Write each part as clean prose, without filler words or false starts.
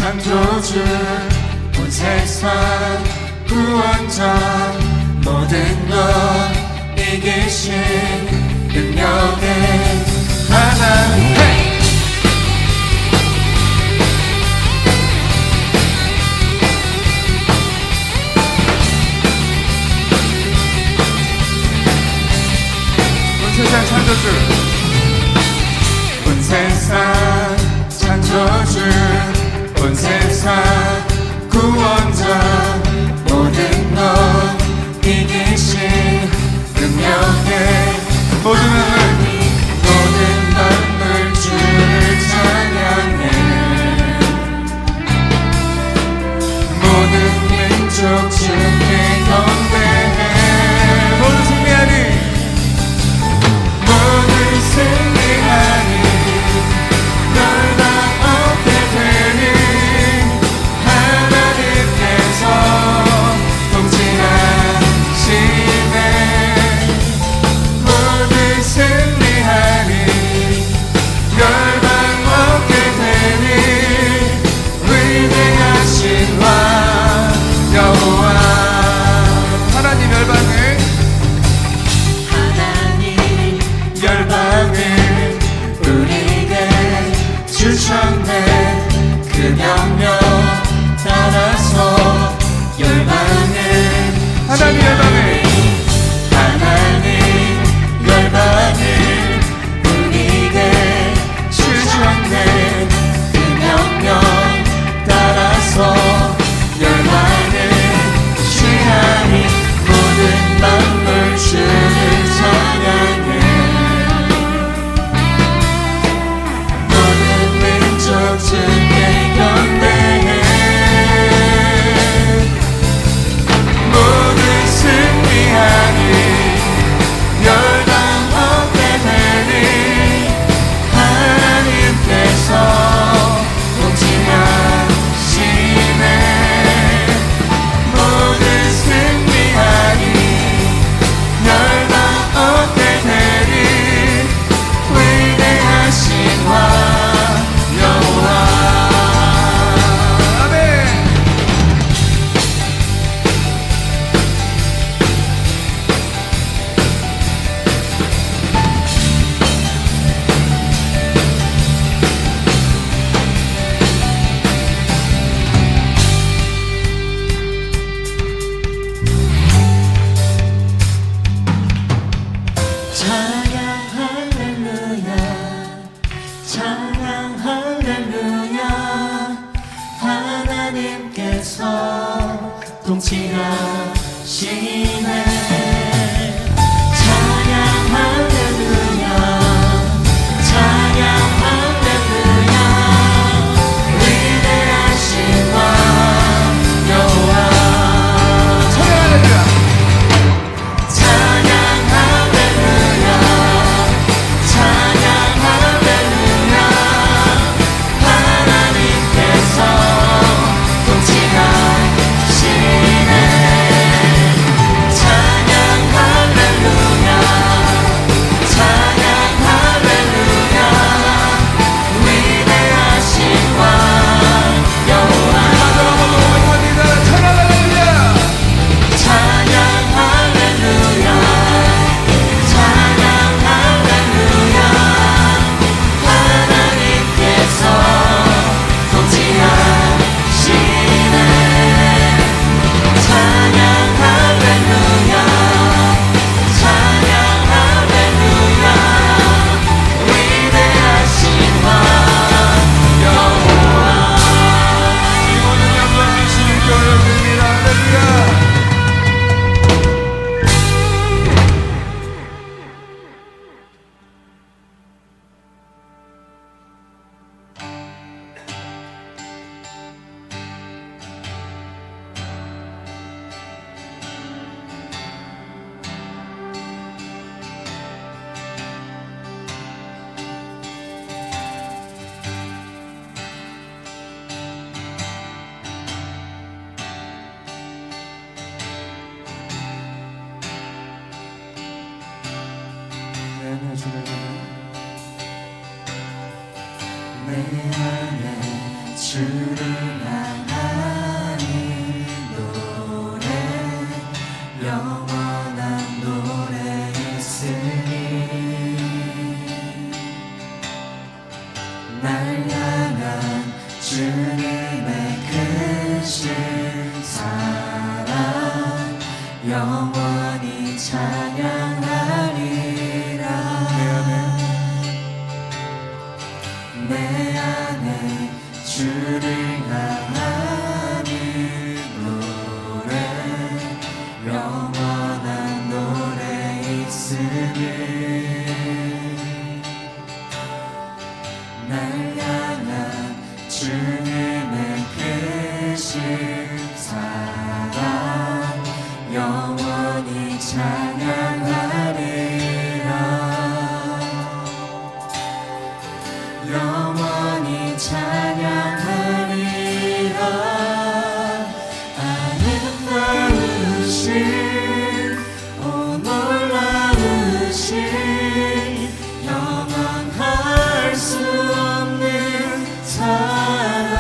창조주 온 세상 구원자 모든 것 이기신 능력의 하나님 온 세상 창조주 온 세상 창조주 온 세상 구원자 모든 것 이기신 능력의 모든 만물 주를 찬양해 모든 민족 주께 경배해 모두 승리하니 모두 승리하니 찬양 영원히 찬양하리라. 내 안에 주를 향하는 노래, 영원한 노래 있으니 날 향한 주님의 크신 사랑 영원히 찬양하리라. 영원히 찬양하리라. 아름다우신 오 놀라우신 영원할 수 없는 사랑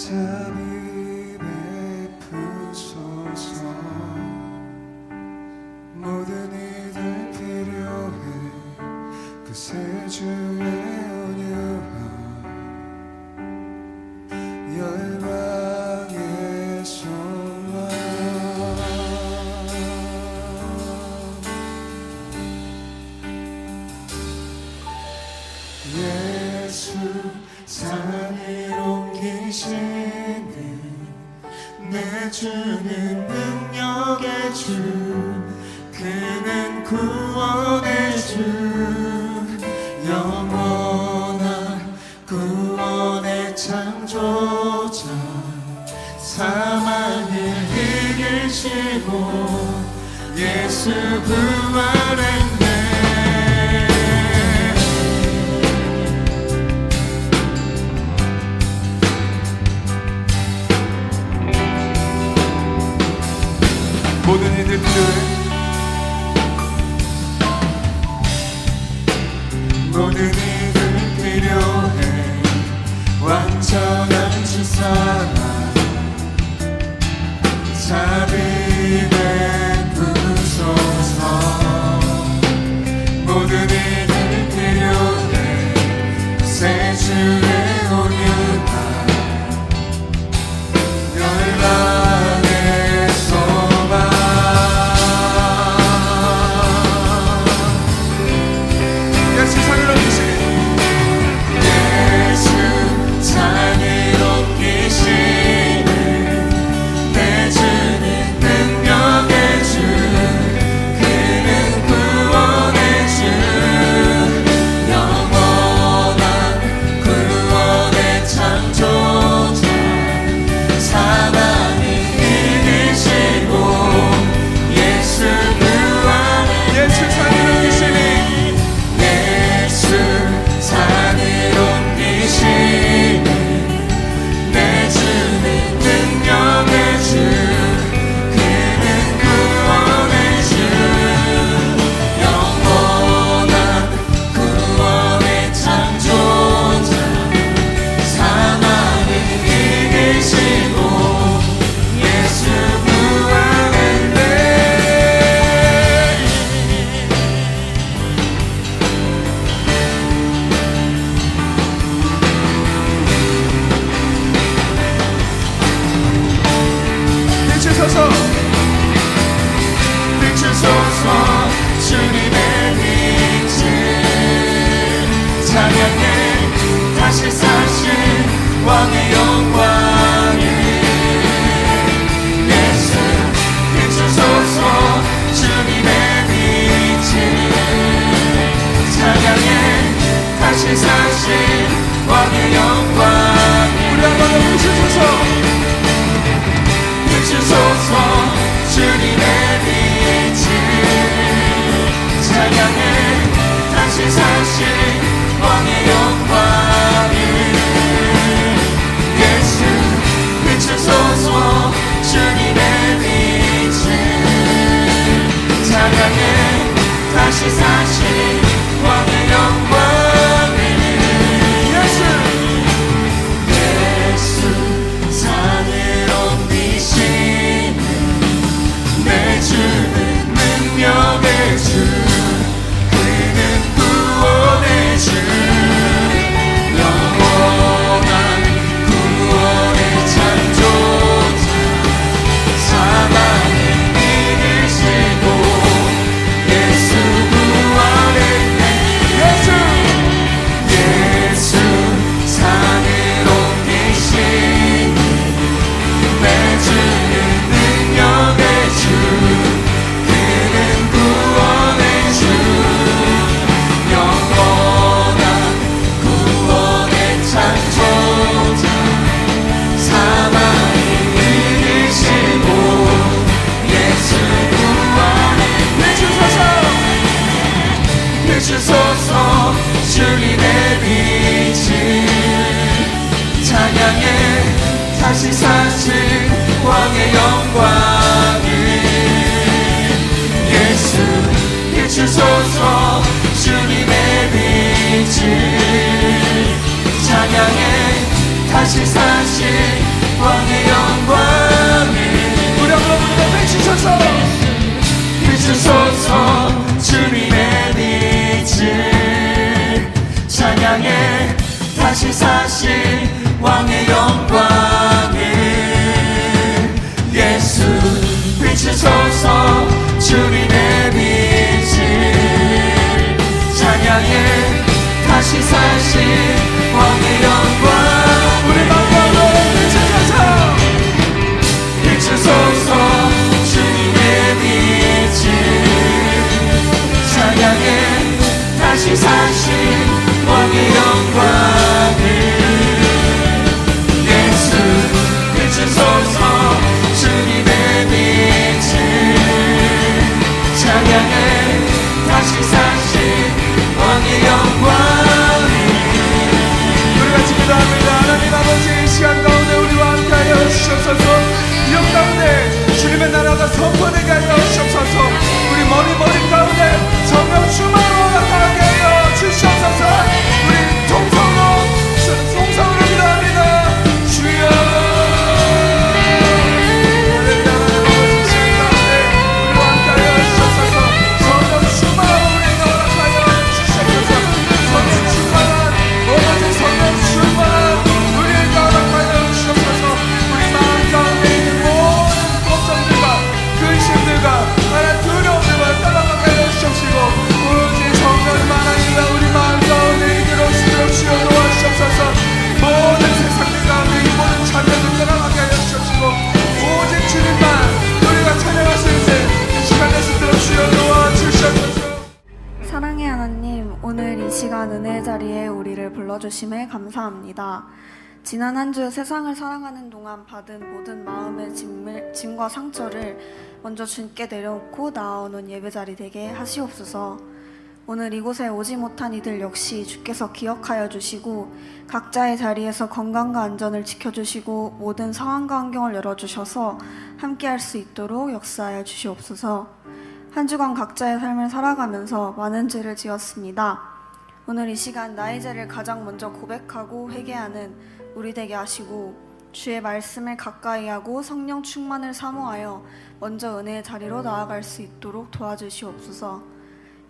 자비 베푸소서. 모든 이들 필요해 그 새 주의 온유함. 열방의 소망. 예수 산을 옮기시는 내 주는 능력의 주, 그는 구원의 주, 영원한 구원의 창조자. 사망을 이기시고 예수 부활했네. 모든 이들 필요해. 모든 이들 필요해. 완전한 주 사랑. 자비 베푸소서. 모든 이들 필요해. 새 주의 온유함. 열방의 소망. 예수 산을 옮기시는 예수 산을 옮기시는 내 주는 능력의 주, 그는 구원의 주, 영원한 구원의 창조자. 사랑을 이기시고 예수 부활의 예수 산을 옮기시는 예수 산을 옮기시는 내 주는 능력의 주, 그는 구원의 주, 영원한 구원의 창조자. 사망을 이기시고 예수 부활했네. 비추소서 비추소서 주님의 빛을 찬양해. 다시 사신 왕의 영광을 예수 비추소서 주님의 빛을 찬양해. 다시 사신 왕의 영광을 우리 한번 더 비추소서. 비추소서 주님의 빛을 찬양해. 다시 사신 왕의 영광을 예수 비추소서 주님의 빛을 찬양해. 다시 사신 왕의 영광을 예수 산을 옮기시는 내 주는 능력의 주, 그는 구원의 주, 영원한 구원의 창조자. 사망을 이기시고 예수 부활했네. 예수 산을 옮기시는 내 주는 능력의 주, 그는 구원의 주, 영원한 구원의 창조자. 사망을 이기시고 예수 부활했네. 비추소서 주님의 빛을 찬양해. 다시 사신 왕의 영광을 예수 비추소서 주님의 빛을 찬양해. 다시 사신 왕의 영광을 우리 한번 부르며 외치소서 비추소서 주님의 빛을 찬양해 다시 사신 왕의 영광을 예수 비추소서 주님의 빛을 찬양해 다시 사신 왕의 영광 우리 마음으로 비추소서 비추소서 주님의 빛을 찬양해 다시 사신 왕의 영광을 예수 비추소서 주님의 빛을 찬양해 다시 사신 왕의 영광을 우리 같이 기도합니다. 하나님 아버지 이 시간 가운데 우리와 함께하여 주옵소서. 이 가운데 주님의 나라가 선포되게 하여 주옵소서. 우리 머리 가운데 성령 충만으로 나타나게 하여 주시옵소서. 우리 통성으로 기도합니다. 주여 사랑의 하나님, 오늘 이 시간 은혜의 자리에 우리를 불러주심에 감사합니다. 지난 한 주 세상을 살아가는 동안 받은 모든 마음의 짐과 상처를 먼저 주님께 내려놓고 나아오는 예배자리 되게 하시옵소서. 오늘 이곳에 오지 못한 이들 역시 주께서 기억하여 주시고 각자의 자리에서 건강과 안전을 지켜주시고 모든 상황과 환경을 열어주셔서 함께할 수 있도록 역사하여 주시옵소서. 한 주간 각자의 삶을 살아가면서 많은 죄를 지었습니다. 오늘 이 시간 나의 죄를 가장 먼저 고백하고 회개하는 우리 되게 하시고 주의 말씀을 가까이 하고 성령 충만을 사모하여 먼저 은혜의 자리로 나아갈 수 있도록 도와주시옵소서.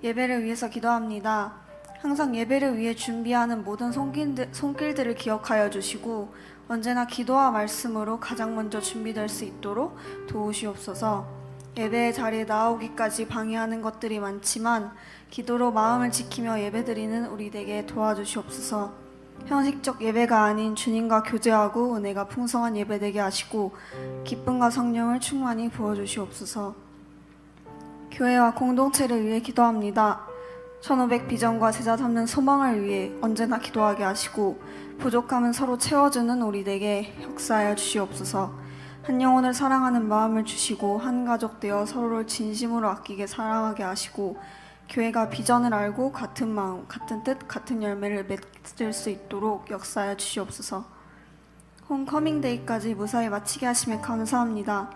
예배를 위해서 기도합니다. 항상 예배를 위해 준비하는 모든 손길들을 기억하여 주시고 언제나 기도와 말씀으로 가장 먼저 준비될 수 있도록 도우시옵소서. 예배의 자리에 나오기까지 방해하는 것들이 많지만 기도로 마음을 지키며 예배드리는 우리 되게 도와주시옵소서. 형식적 예배가 아닌 주님과 교제하고 은혜가 풍성한 예배 되게 하시고 기쁨과 성령을 충만히 부어주시옵소서. 교회와 공동체를 위해 기도합니다. 1500 비전과 제자 삼는 소망을 위해 언제나 기도하게 하시고 부족함은 서로 채워주는 우리 되게 역사하여 주시옵소서. 한 영혼을 사랑하는 마음을 주시고 한 가족 되어 서로를 진심으로 아끼게 사랑하게 하시고 교회가 비전을 알고 같은 마음, 같은 뜻, 같은 열매를 맺을 수 있도록 역사하여 주시옵소서. 홈커밍데이까지 무사히 마치게 하시면 감사합니다.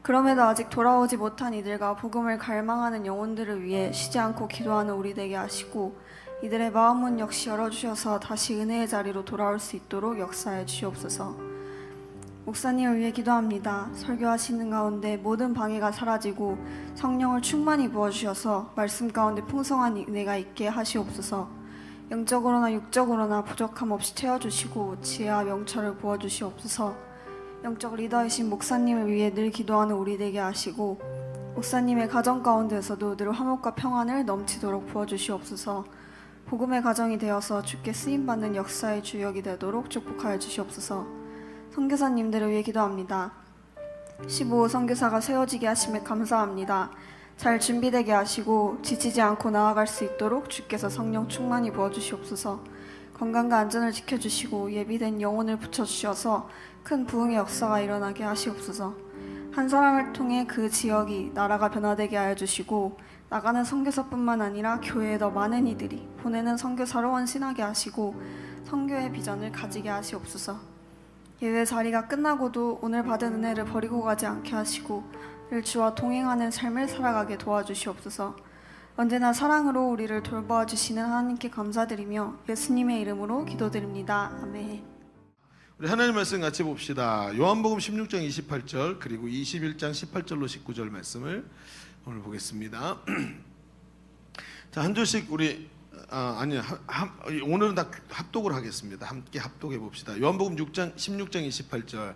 그럼에도 아직 돌아오지 못한 이들과 복음을 갈망하는 영혼들을 위해 쉬지 않고 기도하는 우리 되게 하시고 이들의 마음문 역시 열어주셔서 다시 은혜의 자리로 돌아올 수 있도록 역사하여 주시옵소서. 목사님을 위해 기도합니다. 설교하시는 가운데 모든 방해가 사라지고 성령을 충만히 부어주셔서 말씀 가운데 풍성한 은혜가 있게 하시옵소서. 영적으로나 육적으로나 부족함 없이 채워주시고 지혜와 명철을 부어주시옵소서. 영적 리더이신 목사님을 위해 늘 기도하는 우리 되게 하시고 목사님의 가정 가운데서도 늘 화목과 평안을 넘치도록 부어주시옵소서. 복음의 가정이 되어서 주께 쓰임받는 역사의 주역이 되도록 축복하여 주시옵소서. 선교사님들을 위해 기도합니다. 15호 선교사가 세워지게 하심에 감사합니다. 잘 준비되게 하시고 지치지 않고 나아갈 수 있도록 주께서 성령 충만히 부어주시옵소서. 건강과 안전을 지켜주시고 예비된 영혼을 붙여주셔서 큰 부흥의 역사가 일어나게 하시옵소서. 한 사람을 통해 그 지역이 나라가 변화되게 하여 주시고 나가는 선교사뿐만 아니라 교회에 더 많은 이들이 보내는 선교사로 헌신하게 하시고 선교의 비전을 가지게 하시옵소서. 예배 자리가 끝나고도 오늘 받은 은혜를 버리고 가지 않게 하시고 늘 주와 동행하는 삶을 살아가게 도와주시옵소서. 언제나 사랑으로 우리를 돌보아 주시는 하나님께 감사드리며 예수님의 이름으로 기도드립니다. 아멘. 우리 하나님 말씀 같이 봅시다. 요한복음 16장 28절 그리고 21장 18절로 19절 말씀을 오늘 보겠습니다. 자, 한 절씩 우리 오늘은 다 합독을 하겠습니다. 함께 합독해 봅시다. 요한복음 16장 28절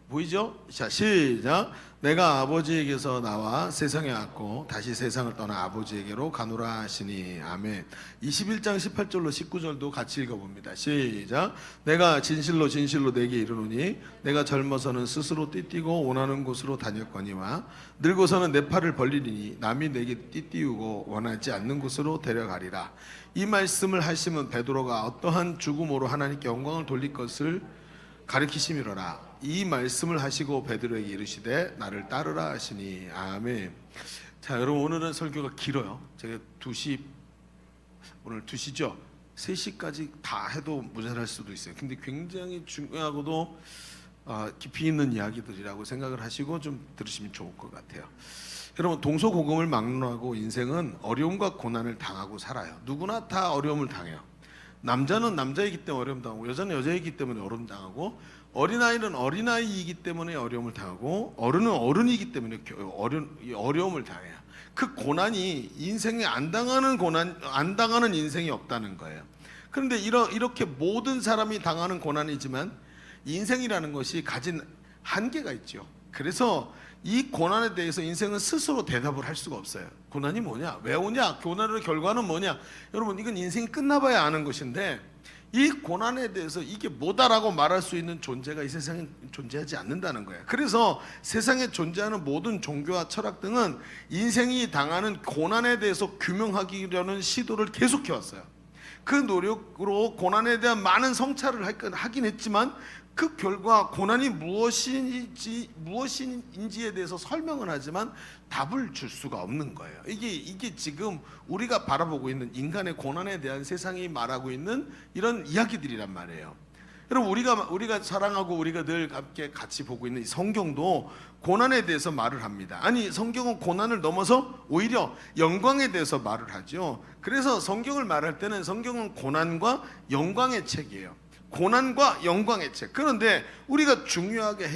보이죠? 자, 시작. 내가 아버지에게서 나와 세상에 왔고 다시 세상을 떠나 아버지에게로 가노라 하시니. 아멘. 21장 18절로 19절도 같이 읽어봅니다. 시작. 내가 진실로 진실로 내게 이르노니 내가 젊어서는 스스로 띠띠고 원하는 곳으로 다녔거니와 늙어서는 내 팔을 벌리니 남이 내게 띠띠우고 원하지 않는 곳으로 데려가리라. 이 말씀을 하시면 베드로가 어떠한 죽음으로 하나님께 영광을 돌릴 것을 가르치심이로라. 이 말씀을 하시고 베드로에게 이르시되 나를 따르라 하시니. 아멘. 자, 여러분 오늘은 설교가 길어요. 제가 오늘 2시죠? 3시까지 다 해도 모자랄 수도 있어요. 근데 굉장히 중요하고도 깊이 있는 이야기들이라고 생각을 하시고 좀 들으시면 좋을 것 같아요. 여러분 동서고금을 막론하고 인생은 어려움과 고난을 당하고 살아요. 누구나 다 어려움을 당해요. 남자는 남자이기 때문에 어려움 당하고 여자는 여자이기 때문에 어려움 당하고 어린아이는 어린아이이기 때문에 어려움을 당하고 어른은 어른이기 때문에 어려움을 당해요. 그 고난이 인생에 안 당하는 인생이 없다는 거예요. 그런데 이렇게 모든 사람이 당하는 고난이지만 인생이라는 것이 가진 한계가 있죠. 그래서 이 고난에 대해서 인생은 스스로 대답을 할 수가 없어요. 고난이 뭐냐? 왜 오냐? 고난의 결과는 뭐냐? 여러분 이건 인생이 끝나봐야 아는 것인데 이 고난에 대해서 이게 뭐다라고 말할 수 있는 존재가 이 세상에 존재하지 않는다는 거예요. 그래서 세상에 존재하는 모든 종교와 철학 등은 인생이 당하는 고난에 대해서 규명하기려는 시도를 계속해왔어요. 그 노력으로 고난에 대한 많은 성찰을 하긴 했지만 그 결과 고난이 무엇인지에 대해서 설명은 하지만 답을 줄 수가 없는 거예요. 이게 지금 우리가 바라보고 있는 인간의 고난에 대한 세상이 말하고 있는 이런 이야기들이란 말이에요. 여러분 우리가 사랑하고 우리가 늘 함께 같이 보고 있는 이 성경도 고난에 대해서 말을 합니다. 아니 성경은 고난을 넘어서 오히려 영광에 대해서 말을 하죠. 그래서 성경을 말할 때는 성경은 고난과 영광의 책이에요. 고난과 영광의 책. 그런데 우리가 중요하게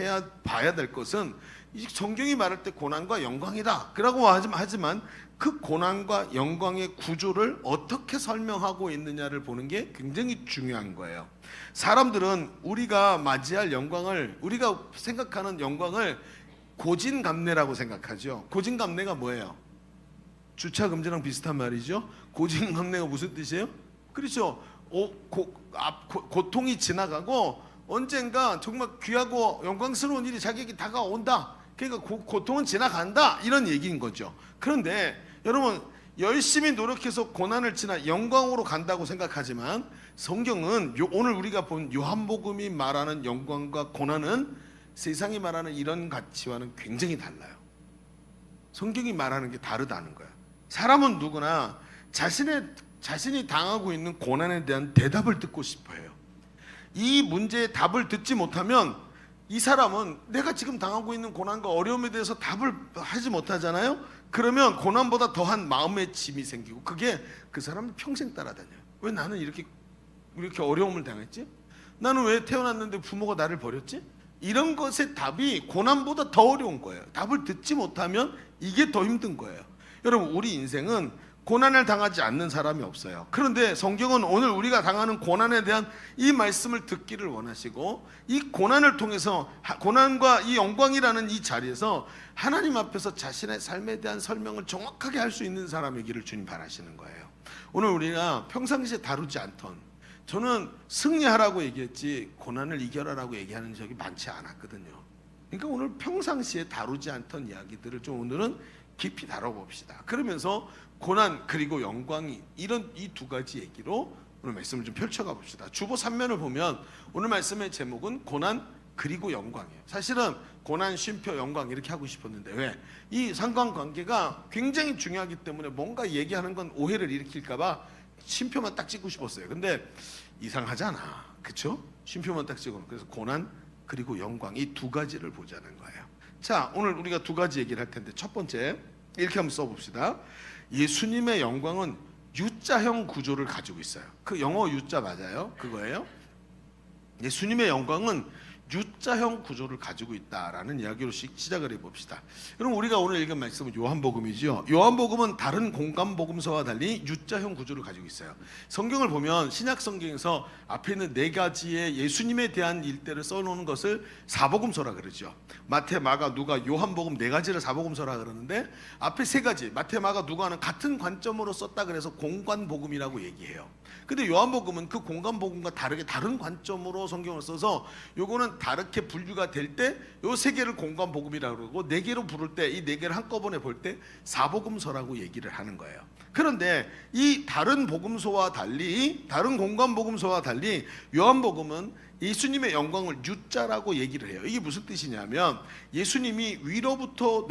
봐야 될 것은 이 성경이 말할 때 고난과 영광이다 그라고 하지만 그 고난과 영광의 구조를 어떻게 설명하고 있느냐를 보는 게 굉장히 중요한 거예요. 사람들은 우리가 맞이할 영광을, 우리가 생각하는 영광을 고진감래라고 생각하죠. 고진감래가 뭐예요? 주차금지랑 비슷한 말이죠. 고진감래가 무슨 뜻이에요? 그렇죠. 고통이 지나가고 언젠가 정말 귀하고 영광스러운 일이 자기에게 다가온다. 그러니까 고통은 지나간다 이런 얘기인 거죠. 그런데 여러분 열심히 노력해서 고난을 지나 영광으로 간다고 생각하지만 성경은 오늘 우리가 본 요한복음이 말하는 영광과 고난은 세상이 말하는 이런 가치와는 굉장히 달라요. 성경이 말하는 게 다르다는 거예요. 사람은 누구나 자신이 당하고 있는 고난에 대한 대답을 듣고 싶어 해요. 이 문제의 답을 듣지 못하면 이 사람은 내가 지금 당하고 있는 고난과 어려움에 대해서 답을 하지 못하잖아요. 그러면 고난보다 더한 마음의 짐이 생기고 그게 그 사람을 평생 따라다녀요. 왜 나는 이렇게 어려움을 당했지? 나는 왜 태어났는데 부모가 나를 버렸지? 이런 것의 답이 고난보다 더 어려운 거예요. 답을 듣지 못하면 이게 더 힘든 거예요. 여러분 우리 인생은 고난을 당하지 않는 사람이 없어요. 그런데 성경은 오늘 우리가 당하는 고난에 대한 이 말씀을 듣기를 원하시고 이 고난을 통해서 고난과 이 영광이라는 이 자리에서 하나님 앞에서 자신의 삶에 대한 설명을 정확하게 할 수 있는 사람이기를 주님 바라시는 거예요. 오늘 우리가 평상시에 다루지 않던, 저는 승리하라고 얘기했지 고난을 이겨라라고 얘기하는 적이 많지 않았거든요. 그러니까 오늘 평상시에 다루지 않던 이야기들을 좀 오늘은 깊이 다뤄봅시다. 그러면서 고난 그리고 영광이 이런 이 두 가지 얘기로 오늘 말씀을 좀 펼쳐가 봅시다. 주보 3면을 보면 오늘 말씀의 제목은 고난 그리고 영광이에요. 사실은 고난, 쉼표, 영광 이렇게 하고 싶었는데 왜? 이 상관관계가 굉장히 중요하기 때문에 뭔가 얘기하는 건 오해를 일으킬까봐 쉼표만 딱 찍고 싶었어요. 근데 이상하잖아, 그렇죠? 쉼표만 딱 찍어. 그래서 고난 그리고 영광 이 두 가지를 보자는 거예요. 자, 오늘 우리가 두 가지 얘기를 할 텐데 첫 번째 이렇게 한번 써봅시다. 예수님의 영광은 U자형 구조를 가지고 있어요. 그 영어 U자 맞아요? 그거예요? 예수님의 영광은 U자형 구조를 가지고 있다라는 이야기로 시작을 해봅시다. 그럼 우리가 오늘 읽은 말씀은 요한복음이죠. 요한복음은 다른 공간복음서와 달리 U자형 구조를 가지고 있어요. 성경을 보면 신약 성경에서 앞에 있는 네 가지의 예수님에 대한 일대를 써놓은 것을 사복음서라 그러죠. 마태, 마가, 누가, 요한복음 네 가지를 사복음서라 그러는데 앞에 세 가지 마태, 마가, 누가는 같은 관점으로 썼다 그래서 공간복음이라고 얘기해요. 근데 요한복음은 그 공간복음과 다르게 다른 관점으로 성경을 써서 요거는 다르게 분류가 될 때 요 세 개를 공간복음이라고 그러고 네 개로 부를 때 이 네 개를 한꺼번에 볼 때 사복음서라고 얘기를 하는 거예요. 그런데 이 다른 복음서와 달리 다른 공간복음서와 달리 요한복음은 예수님의 영광을 U자라고 얘기를 해요. 이게 무슨 뜻이냐면 예수님이 위로부터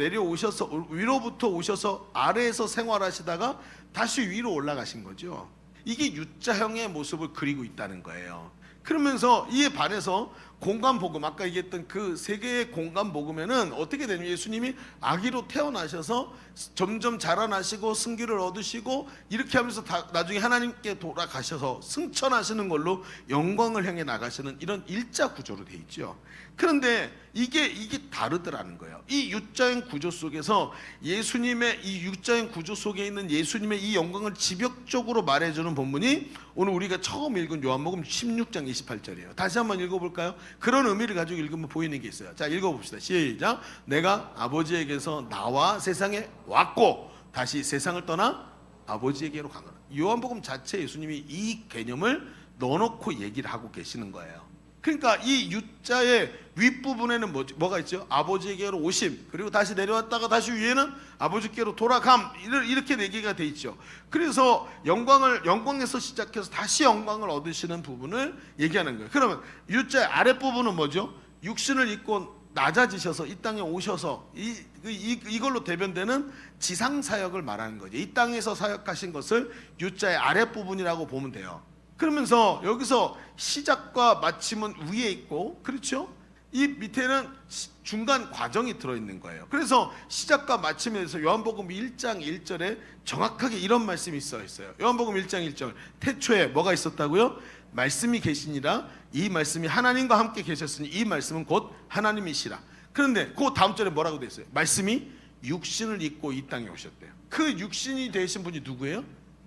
오셔서 아래에서 생활하시다가 다시 위로 올라가신 거죠. 이게 U자형의 모습을 그리고 있다는 거예요. 그러면서 이에 반해서 공간복음, 아까 얘기했던 그 세 개의 공간복음에는 어떻게 되냐면 예수님이 아기로 태어나셔서 점점 자라나시고 승기를 얻으시고 이렇게 하면서 나중에 하나님께 돌아가셔서 승천하시는 걸로 영광을 향해 나가시는 이런 일자 구조로 돼 있죠. 그런데 이게 다르더라는 거예요. 이 U자형 구조 속에서 예수님의 이 U자형 구조 속에 있는 예수님의 이 영광을 지벽적으로 말해주는 본문이 오늘 우리가 처음 읽은 요한복음 16장 28절이에요. 다시 한번 읽어볼까요? 그런 의미를 가지고 읽으면 보이는 게 있어요. 자, 읽어봅시다. 시작. 내가 아버지에게서 나와 세상에 왔고 다시 세상을 떠나 아버지에게로 간 거다. 요한복음 자체 예수님이 이 개념을 넣어놓고 얘기를 하고 계시는 거예요. 그러니까 이 U자의 윗부분에는 뭐가 있죠? 아버지에게로 오심, 그리고 다시 내려왔다가 다시 위에는 아버지께로 돌아감, 이렇게 네 개가 돼 있죠. 그래서 영광에서 시작해서 다시 영광을 얻으시는 부분을 얘기하는 거예요. 그러면 U자의 아랫부분은 뭐죠? 육신을 입고 낮아지셔서 이 땅에 오셔서 이걸로 대변되는 지상 사역을 말하는 거죠. 이 땅에서 사역하신 것을 U자의 아랫부분이라고 보면 돼요. 그러면서 여기서 시작과 마침은 위에 있고, 그렇죠? 이 밑에는 중간 과정이 들어있는 거예요. 그래서 시작과 마침에 대해서 요한복음 1장 1절에 정확하게 이런 말씀이 써 있어요. 요한복음 1장 1절, 태초에 뭐가 있었다고요? 말씀이 계시니라. 이 말씀이 하나님과 함께 계셨으니 이 말씀은 곧 하나님이시라. 그런데 그 다음 절에 뭐라고 돼 있어요? 말씀이 육신을 입고 이 땅에 오셨대요. 그 육신이 되신 분이 누구예요?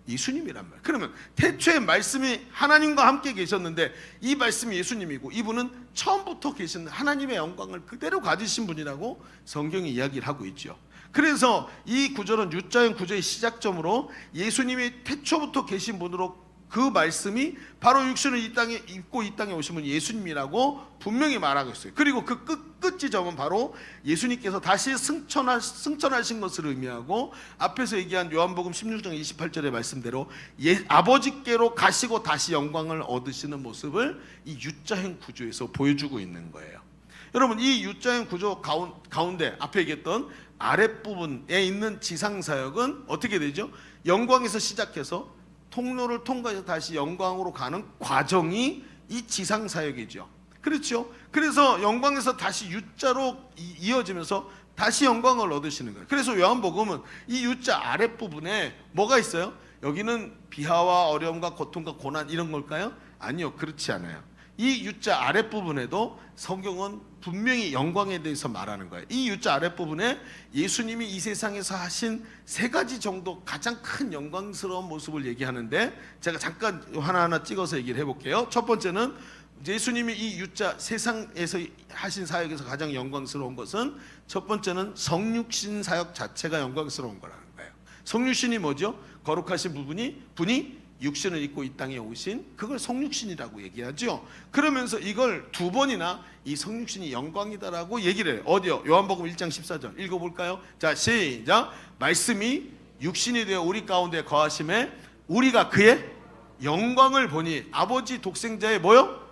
예수님이란 말이에요. 그러면 태초에 말씀이 하나님과 함께 계셨는데 이 말씀이 예수님이고 이분은 처음부터 계신 하나님의 영광을 그대로 가지신 분이라고 성경이 이야기를 하고 있죠. 그래서 이 구절은 U자형 구조의 시작점으로 예수님이 태초부터 계신 분으로 그 말씀이 바로 육신을 이 땅에 입고 이 땅에 오신 분 예수님이라고 분명히 말하고 있어요. 그리고 그 끝 지점은 바로 예수님께서 다시 승천하신 것을 의미하고 앞에서 얘기한 요한복음 16장 28절의 말씀대로 아버지께로 가시고 다시 영광을 얻으시는 모습을 이 U자형 구조에서 보여주고 있는 거예요. 여러분, 이 U자형 구조 가운데 앞에 얘기했던 아랫부분에 있는 지상사역은 어떻게 되죠? 영광에서 시작해서 통로를 통과해서 다시 영광으로 가는 과정이 이 지상사역이죠. 그렇죠? 그래서 영광에서 다시 U자로 이어지면서 다시 영광을 얻으시는 거예요. 그래서 요한복음은 이 U자 아랫부분에 뭐가 있어요? 여기는 비하와 어려움과 고통과 고난 이런 걸까요? 아니요, 그렇지 않아요. 이 U자 아랫부분에도 성경은 분명히 영광에 대해서 말하는 거예요. 이 U자 아랫부분에 예수님이 이 세상에서 하신 세 가지 정도 가장 큰 영광스러운 모습을 얘기하는데 제가 잠깐 하나하나 찍어서 얘기를 해볼게요. 첫 번째는 예수님이 이 U자 세상에서 하신 사역에서 가장 영광스러운 것은 첫 번째는 성육신 사역 자체가 영광스러운 거라는 거예요. 성육신이 뭐죠? 거룩하신 분이 육신을 입고 이 땅에 오신 그걸 성육신이라고 얘기하죠. 그러면서 이걸 두 번이나 이 성육신이 영광이다라고 얘기를 해요. 어디요? 요한복음 1장 14절 읽어볼까요? 자, 시작. 말씀이 육신이 되어 우리 가운데 거하심에 우리가 그의 영광을 보니 아버지 독생자의 뭐요?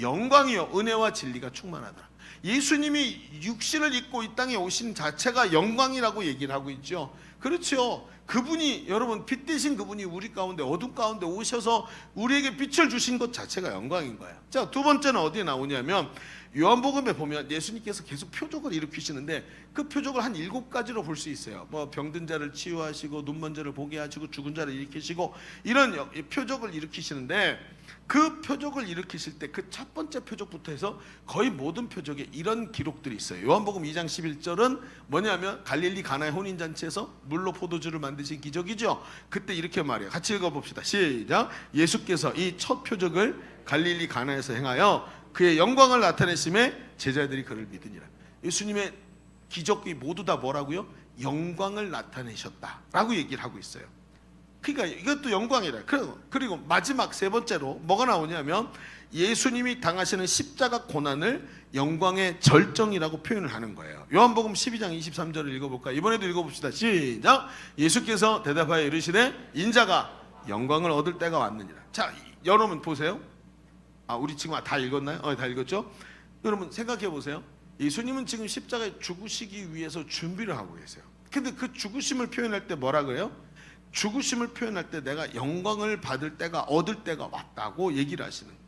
영광이요 은혜와 진리가 충만하더라. 예수님이 육신을 입고 이 땅에 오신 자체가 영광이라고 얘기를 하고 있죠. 그렇죠. 그분이 여러분 빛 대신 그분이 우리 가운데 어둠 가운데 오셔서 우리에게 빛을 주신 것 자체가 영광인 거예요. 자, 두 번째는 어디에 나오냐면 요한복음에 보면 예수님께서 계속 표적을 일으키시는데 그 표적을 한 7가지로 볼 수 있어요. 뭐 병든 자를 치유하시고 눈먼 자를 보게 하시고 죽은 자를 일으키시고 이런 표적을 일으키시는데 그 표적을 일으키실 때 그 첫 번째 표적부터 해서 거의 모든 표적에 이런 기록들이 있어요. 요한복음 2장 11절은 뭐냐면 갈릴리 가나의 혼인잔치에서 물로 포도주를 만드신 기적이죠. 그때 이렇게 말해요. 같이 읽어봅시다. 시작. 예수께서 이 첫 표적을 갈릴리 가나에서 행하여 그의 영광을 나타내심에 제자들이 그를 믿으니라. 예수님의 기적이 모두 다 뭐라고요? 영광을 나타내셨다라고 얘기를 하고 있어요. 그러니까 이것도 영광이라. 그리고 마지막 세 번째로 뭐가 나오냐면 예수님이 당하시는 십자가 고난을 영광의 절정이라고 표현을 하는 거예요. 요한복음 12장 23절을 읽어볼까요? 이번에도 읽어봅시다. 시작. 예수께서 대답하여 이르시되 인자가 영광을 얻을 때가 왔느니라. 자, 여러분 보세요. 우리 지금 다 읽었나요? 다 읽었죠? 여러분 생각해 보세요. 예수님은 지금 십자가에 죽으시기 위해서 준비를 하고 계세요. 근데 그 죽으심을 표현할 때 뭐라 그래요? 죽으심을 표현할 때 내가 영광을 받을 때가 얻을 때가 왔다고 얘기를 하시는 거예요.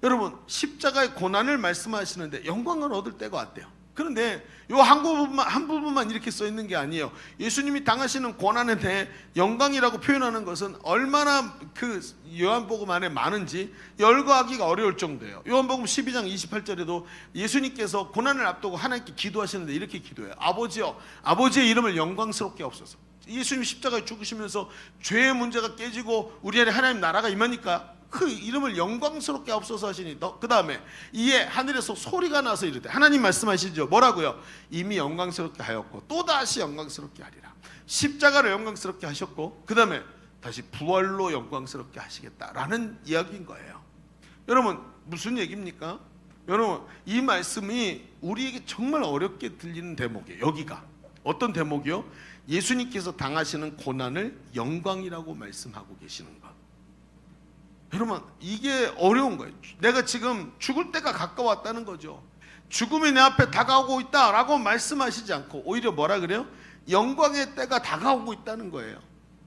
여러분 십자가의 고난을 말씀하시는데 영광을 얻을 때가 왔대요. 그런데 요 한 부분만 이렇게 써 있는 게 아니에요. 예수님이 당하시는 고난에 대해 영광이라고 표현하는 것은 얼마나 그 요한복음 안에 많은지 열거하기가 어려울 정도예요. 요한복음 12장 28절에도 예수님께서 고난을 앞두고 하나님께 기도하시는데 이렇게 기도해요. 아버지여, 아버지의 이름을 영광스럽게 하옵소서. 예수님 십자가에 죽으시면서 죄의 문제가 깨지고 우리 안에 하나님 나라가 임하니까 그 이름을 영광스럽게 하옵소서 하시니 그 다음에 이에 하늘에서 소리가 나서 이르되 하나님 말씀하시죠. 뭐라고요? 이미 영광스럽게 하였고 또다시 영광스럽게 하리라. 십자가를 영광스럽게 하셨고 그 다음에 다시 부활로 영광스럽게 하시겠다라는 이야기인 거예요. 여러분 무슨 얘기입니까? 여러분 이 말씀이 우리에게 정말 어렵게 들리는 대목이에요. 여기가 어떤 대목이요? 예수님께서 당하시는 고난을 영광이라고 말씀하고 계시는 것. 여러분 이게 어려운 거예요. 내가 지금 죽을 때가 가까웠다는 거죠. 죽음이 내 앞에 다가오고 있다라고 말씀하시지 않고 오히려 뭐라 그래요? 영광의 때가 다가오고 있다는 거예요.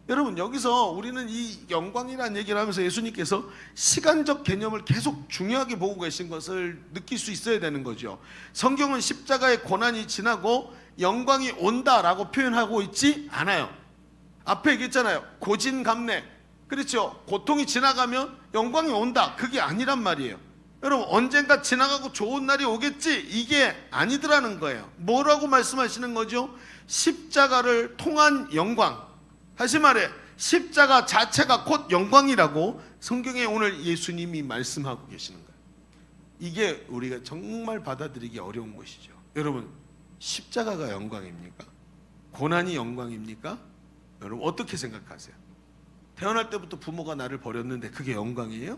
여러분 여기서 우리는 이 영광이라는 얘기를 하면서 예수님께서 시간적 개념을 계속 중요하게 보고 계신 것을 느낄 수 있어야 되는 거죠. 성경은 십자가의 고난이 지나고 영광이 온다라고 표현하고 있지 않아요. 앞에 얘기했잖아요. 고진감래. 그렇죠. 고통이 지나가면 영광이 온다. 그게 아니란 말이에요. 여러분 언젠가 지나가고 좋은 날이 오겠지. 이게 아니더라는 거예요. 뭐라고 말씀하시는 거죠? 십자가를 통한 영광. 다시 말해 십자가 자체가 곧 영광이라고 성경에 오늘 예수님이 말씀하고 계시는 거예요. 이게 우리가 정말 받아들이기 어려운 것이죠. 여러분 십자가가 영광입니까? 고난이 영광입니까? 여러분 어떻게 생각하세요? 태어날 때부터 부모가 나를 버렸는데 그게 영광이에요?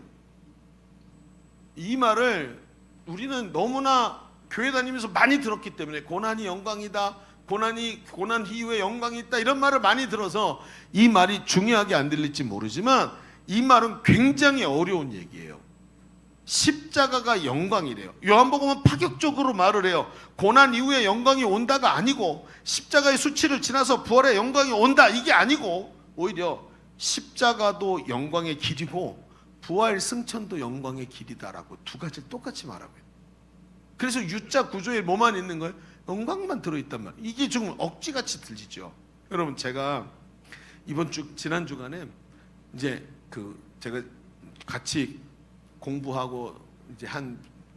이 말을 우리는 너무나 교회 다니면서 많이 들었기 때문에 고난이 영광이다, 고난 이후에 영광이 있다 이런 말을 많이 들어서 이 말이 중요하게 안 들릴지 모르지만 이 말은 굉장히 어려운 얘기예요. 십자가가 영광이래요. 요한복음은 파격적으로 말을 해요. 고난 이후에 영광이 온다가 아니고 십자가의 수치를 지나서 부활의 영광이 온다 이게 아니고 오히려 십자가도 영광의 길이고 부활 승천도 영광의 길이다라고 두 가지를 똑같이 말하고 있어요. 그래서 U자 구조에 뭐만 있는 거예요? 영광만 들어있단 말이에요. 이게 좀 억지같이 들리죠. 여러분 제가 지난 주간에 이제 제가 같이 공부하고 이제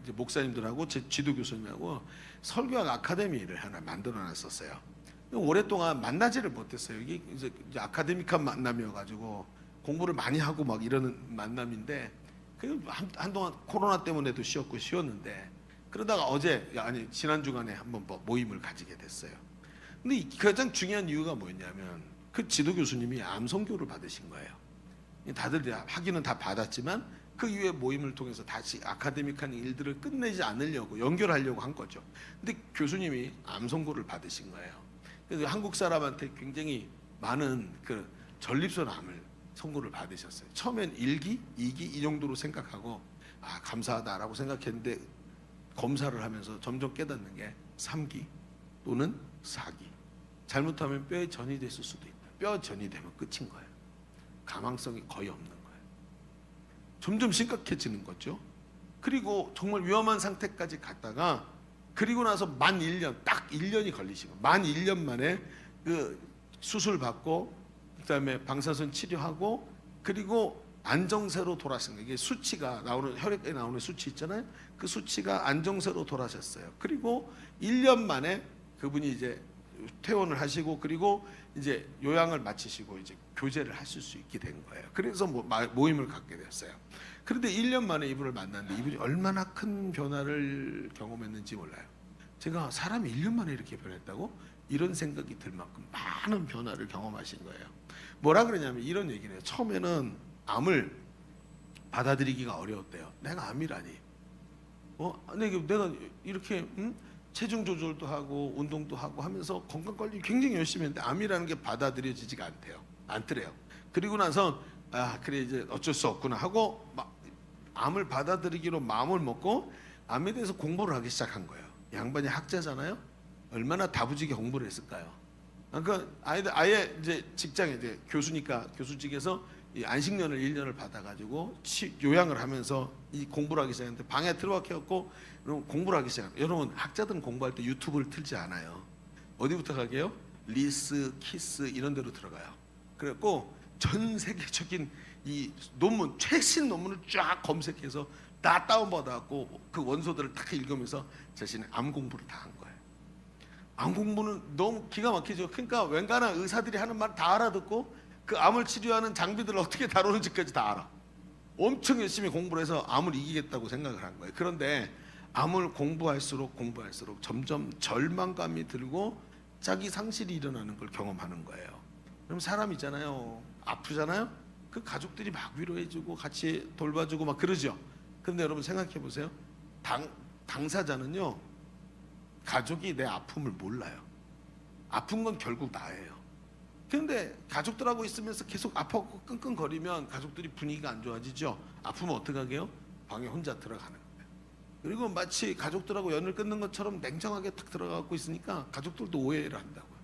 이제 목사님들하고 제 지도 교수님하고 설교학 아카데미를 하나 만들어놨었어요. 오랫동안 만나지를 못했어요. 이게 이제 아카데믹한 만남이어가지고 공부를 많이 하고 막 이러는 만남인데 한동안 코로나 때문에도 쉬었는데 그러다가 지난 주간에 한번 모임을 가지게 됐어요. 근데 가장 중요한 이유가 뭐였냐면 그 지도 교수님이 암 선교를 받으신 거예요. 다들 학위는 다 받았지만 그 이후에 모임을 통해서 다시 아카데믹한 일들을 끝내지 않으려고 연결하려고 한 거죠. 근데 교수님이 암 선고를 받으신 거예요. 그래서 한국 사람한테 굉장히 많은 그 전립선 암을 선고를 받으셨어요. 처음엔 1기, 2기 이 정도로 생각하고 감사하다라고 생각했는데 검사를 하면서 점점 깨닫는 게 3기 또는 4기. 잘못하면 뼈에 전이 됐을 수도 있다. 뼈전이 되면 끝인 거예요. 가망성이 거의 없는 거예요. 점점 심각해지는 거죠. 그리고 정말 위험한 상태까지 갔다가 그리고 나서 만 1년, 딱 1년이 걸리시고 만 1년 만에 그 수술 받고 그다음에 방사선 치료하고 그리고 안정세로 돌아선 거예요. 이게 수치가 나오는 혈액에 나오는 수치 있잖아요. 그 수치가 안정세로 돌아섰어요. 그리고 1년 만에 그분이 이제 퇴원을 하시고 그리고 이제 요양을 마치시고 이제 교제를 하실 수 있게 된 거예요. 그래서 모임을 갖게 됐어요. 그런데 1년 만에 이분을 만났는데 이분이 얼마나 큰 변화를 경험했는지 몰라요. 제가 사람이 1년 만에 이렇게 변했다고? 이런 생각이 들 만큼 많은 변화를 경험하신 거예요. 뭐라 그러냐면 이런 얘기를 해요. 처음에는 암을 받아들이기가 어려웠대요. 내가 암이라니. 내가 이렇게 체중 조절도 하고 운동도 하고 하면서 건강 관리 굉장히 열심히 했는데 암이라는 게 받아들여지지가 않더래요. 그리고 나서 그래 이제 어쩔 수 없구나 하고 막 암을 받아들이기로 마음을 먹고 암에 대해서 공부를 하기 시작한 거예요. 양반이 학자잖아요. 얼마나 다부지게 공부를 했을까요? 그러니까 아예 이제 직장에 이제 교수니까 교수직에서 이 안식년을 1년을 받아가지고 요양을 하면서 이 공부를 하기 시작했는데 방에 들어박혀갖고 공부를 하기 시작해요. 여러분 학자들은 공부할 때 유튜브를 틀지 않아요. 어디부터 가게요? 리스, 키스 이런 데로 들어가요. 그래갖고 전 세계적인 이 논문, 최신 논문을 쫙 검색해서 다 다운받아갖고 그 원소들을 딱 읽으면서 자신의 암 공부를 다 한 거예요. 암 공부는 너무 기가 막히죠. 그러니까 웬간한 의사들이 하는 말 다 알아듣고 그 암을 치료하는 장비들을 어떻게 다루는지까지 다 알아. 엄청 열심히 공부를 해서 암을 이기겠다고 생각을 한 거예요. 그런데 암을 공부할수록 점점 절망감이 들고 자기 상실이 일어나는 걸 경험하는 거예요. 그럼 사람이잖아요. 아프잖아요. 그 가족들이 막 위로해주고 같이 돌봐주고 막 그러죠. 그런데 여러분 생각해 보세요. 당사자는요. 가족이 내 아픔을 몰라요. 아픈 건 결국 나예요. 그런데 가족들하고 있으면서 계속 아파갖고 끙끙거리면 가족들이 분위기가 안 좋아지죠. 아프면 어떡하게요? 방에 혼자 들어가는 거예요. 그리고 마치 가족들하고 연을 끊는 것처럼 냉정하게 탁 들어가고 있으니까 가족들도 오해를 한다고요.